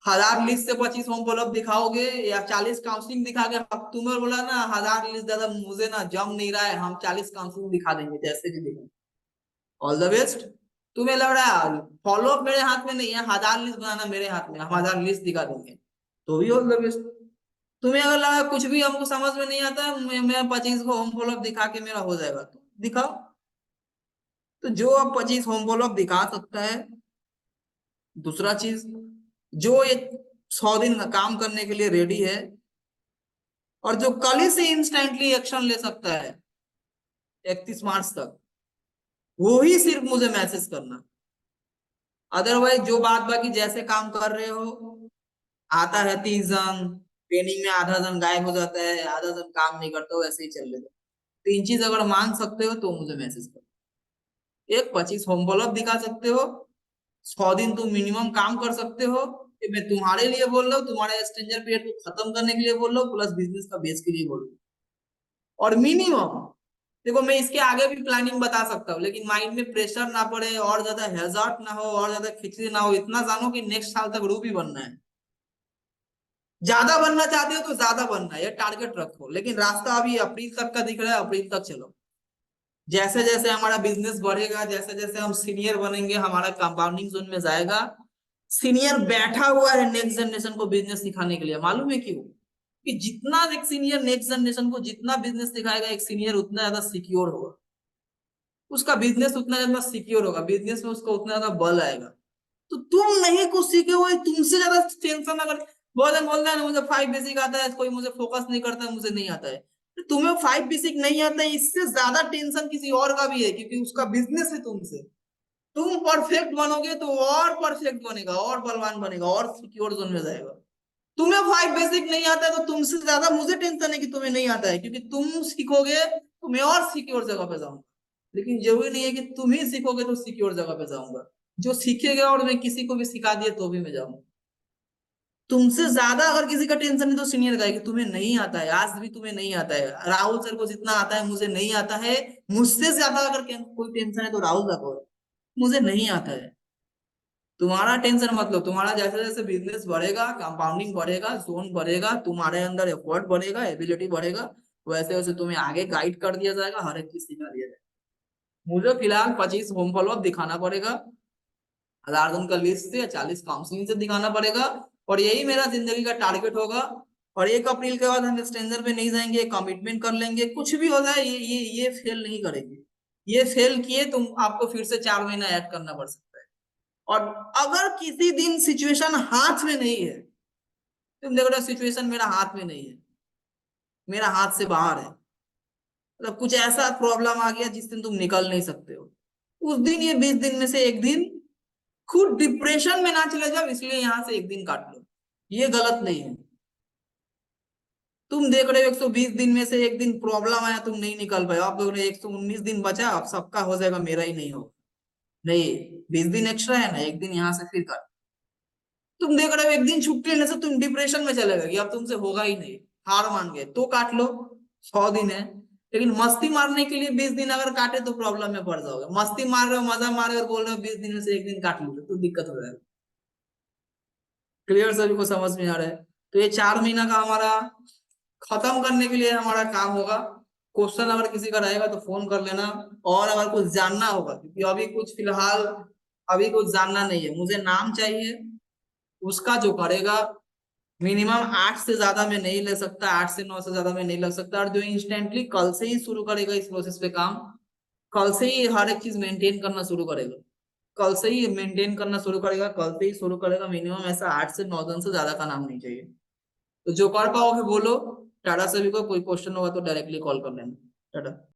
Speaker 2: 1000 लिस्ट से 25 होम फॉलोअप दिखाओगे, या 40 काउंसलिंग दिखा के, अब तुम्हें बोला ना 1000 लिस्ट ज्यादा मुझे ना जम नहीं रहा है, हम 40 काउंसलिंग दिखा देंगे जैसे भी दिखा, ऑल द बेस्ट। तुम्हें लग रहा है फॉलोअप मेरे हाथ में नहीं है, 1000 लिस्ट बनाना मेरे हाथ में, हम 1000 लिस्ट दिखा देंगे, तो भी ऑल द बेस्ट। तुम्हें अगर लगा कुछ भी हमको समझ में नहीं आता, मैं 25 को होम फॉलोअप दिखा के मेरा हो जाएगा, तो दिखाओ। तो जो अब 25 होम फॉलोअप दिखा सकता है, दूसरा चीज, जो एक 100 दिन काम करने के लिए रेडी है, और जो कल ही से इंस्टेंटली एक्शन ले सकता है 31 मार्च तक, वो ही सिर्फ मुझे मैसेज करना। अदरवाइज जो बात बाकी जैसे काम कर रहे हो, आता है 30 जन, ट्रेनिंग में आधा जन गायब हो जाता है, आधा जन काम नहीं करता, हो ऐसे ही चल रहे। तीन चीज अगर मान सकते हो तो मुझे मैसेज करो, एक 25 होम फॉलोअप दिखा सकते हो, 100 दिन तुम मिनिमम काम कर सकते हो, ये मैं तुम्हारे लिए बोल रहा हूँ, तुम्हारे स्ट्रेंजर पीरियड को खत्म करने के लिए बोल रहा हूँ, प्लस बिजनेस का बेस के लिए बोल रहा हूँ। और मिनिमम देखो मैं इसके आगे भी प्लानिंग बता सकता हूँ, लेकिन माइंड में प्रेशर ना पड़े, और ज्यादा हैजार्ड ना हो, और ज्यादा खिचड़ी ना हो, इतना जानो कि नेक्स्ट साल तक रूबी बनना है। ज्यादा बनना चाहते हो तो ज्यादा बनना है, ये टारगेट रखो, लेकिन रास्ता अभी अप्रैल तक का दिख रहा है, अप्रैल तक चलो। जैसे जैसे हमारा बिजनेस बढ़ेगा, जैसे जैसे हम सीनियर बनेंगे, हमारा कंपाउंडिंग जोन में जाएगा। सीनियर बैठा हुआ है नेक्स्ट जनरेशन को बिजनेस सिखाने के लिए, मालूम है क्यों? कि जितना एक सीनियर नेक्स्ट जनरेशन को जितना बिजनेस सिखाएगा, एक सीनियर उतना ज्यादा सिक्योर होगा, उसका बिजनेस उतना ज्यादा सिक्योर होगा, बिजनेस में उसको उतना ज्यादा बल आएगा। तो तुम नहीं कुछ सीखे हुए, तुमसे ज्यादा टेंशन अगर बहुत जन बोलते हैं ना, मुझे 5 बेसिक आता है, कोई मुझे फोकस नहीं करता है, मुझे नहीं आता है। तो तुम्हें 5 बेसिक नहीं आता है, इससे ज्यादा टेंशन किसी और का भी है, क्योंकि उसका बिजनेस है तुमसे। तुम परफेक्ट बनोगे तो और परफेक्ट बनेगा, और बलवान बनेगा, और सिक्योर जोन में जाएगा। तुम्हें 5 बेसिक नहीं आता है तो तुमसे ज्यादा मुझे टेंशन है कि तुम्हें नहीं आता है, क्योंकि तुम सीखोगे तो मैं और सिक्योर जगह पे जाऊंगा। लेकिन जरूरी नहीं है कि तुम ही सीखोगे तो सिक्योर जगह पे जाऊंगा। जो सीखेगा और मैं किसी को भी सिखा दिया तो भी मैं जाऊंगा। तुमसे ज्यादा अगर किसी का टेंशन है तो सीनियर का है, कि तुम्हें नहीं आता है, आज भी तुम्हें नहीं आता है। राहुल सर को जितना आता है मुझे नहीं आता है। मुझसे ज्यादा अगर कोई टेंशन है तो राहुल सर को है, मुझे नहीं आता है। तुम्हारा टेंशन मत लो, तुम्हारा जैसे जैसे बिजनेस बढ़ेगा, कंपाउंडिंग बढ़ेगा, जोन बढ़ेगा, तुम्हारे अंदर एफर्ट बढ़ेगा, एबिलिटी बढ़ेगा, वैसे वैसे तुम्हें आगे गाइड कर दिया जाएगा, हर एक चीज सिखा दिया जाएगा। मुझे फिलहाल 25 होम फॉलोअप दिखाना पड़ेगा, 1000 दिन का लिस्ट से या 40 काउंसलिंग से दिखाना पड़ेगा, और यही मेरा जिंदगी का टारगेट होगा। और 1 अप्रैल के बाद हम स्ट्रेंजर पे नहीं जाएंगे, कमिटमेंट कर लेंगे, कुछ भी हो जाए ये फेल नहीं करेंगे। ये फेल किए तुम, आपको फिर से 4 महीना ऐड करना पड़ सकता है। और अगर किसी दिन सिचुएशन हाथ में नहीं है, तुम देखो ना, सिचुएशन मेरा हाथ में नहीं है, मेरा हाथ से बाहर है, मतलब कुछ ऐसा प्रॉब्लम आ गया जिस दिन तुम निकल नहीं सकते हो, उस दिन ये 20 दिन में से एक दिन खुद डिप्रेशन में ना चले जाओ, इसलिए यहां से एक दिन काट लो, ये गलत नहीं है। तुम देख रहे हो 120 दिन में से एक दिन प्रॉब्लम आया, तुम नहीं निकल पाए, आप लोग ने 119 दिन बचा, अब सबका हो जाएगा, मेरा ही नहीं होगा। नहीं, 20 दिन एक्स्ट्रा है ना, एक दिन यहाँ से फिर काट। तुम देख रहे हो एक दिन छुट्टी लेने से तुम डिप्रेशन में चले गए कि अब तुमसे होगा ही नहीं, हार मान गए, तो काट लो। 100 दिन है। लेकिन मस्ती मारने के लिए 20 दिन अगर काटे तो प्रॉब्लम में पड़ जाओगे। मस्ती मार रहे हो, मजा मार रहे हो, बोल रहे हो 20 दिन में से एक दिन काट लो, तो दिक्कत हो जाएगा। क्लियर? सभी को समझ में आ रहा है? तो ये 4 महीना का हमारा खत्म करने के लिए हमारा काम होगा। क्वेश्चन अगर किसी का रहेगा तो फोन कर लेना। और अगर कुछ जानना होगा, क्योंकि अभी कुछ फिलहाल अभी कुछ जानना नहीं है, मुझे नाम चाहिए उसका जो करेगा। मिनिमम 8 से ज्यादा मैं नहीं ले सकता, 8 से 9 से ज्यादा मैं नहीं लग सकता। और जो इंस्टेंटली कल से ही शुरू करेगा इस प्रोसेस पे काम, कल से ही हर एक चीज मेंटेन करना शुरू करेगा, कल से ही मेंटेन करना शुरू करेगा, कल से ही शुरू करेगा, मिनिमम ऐसा 8 से 9 दिन से ज्यादा का नाम नहीं चाहिए। तो जो कर पाओगे बोलो। टाटा सभी को, कोई क्वेश्चन होगा तो डायरेक्टली कॉल कर लेना। टाटा।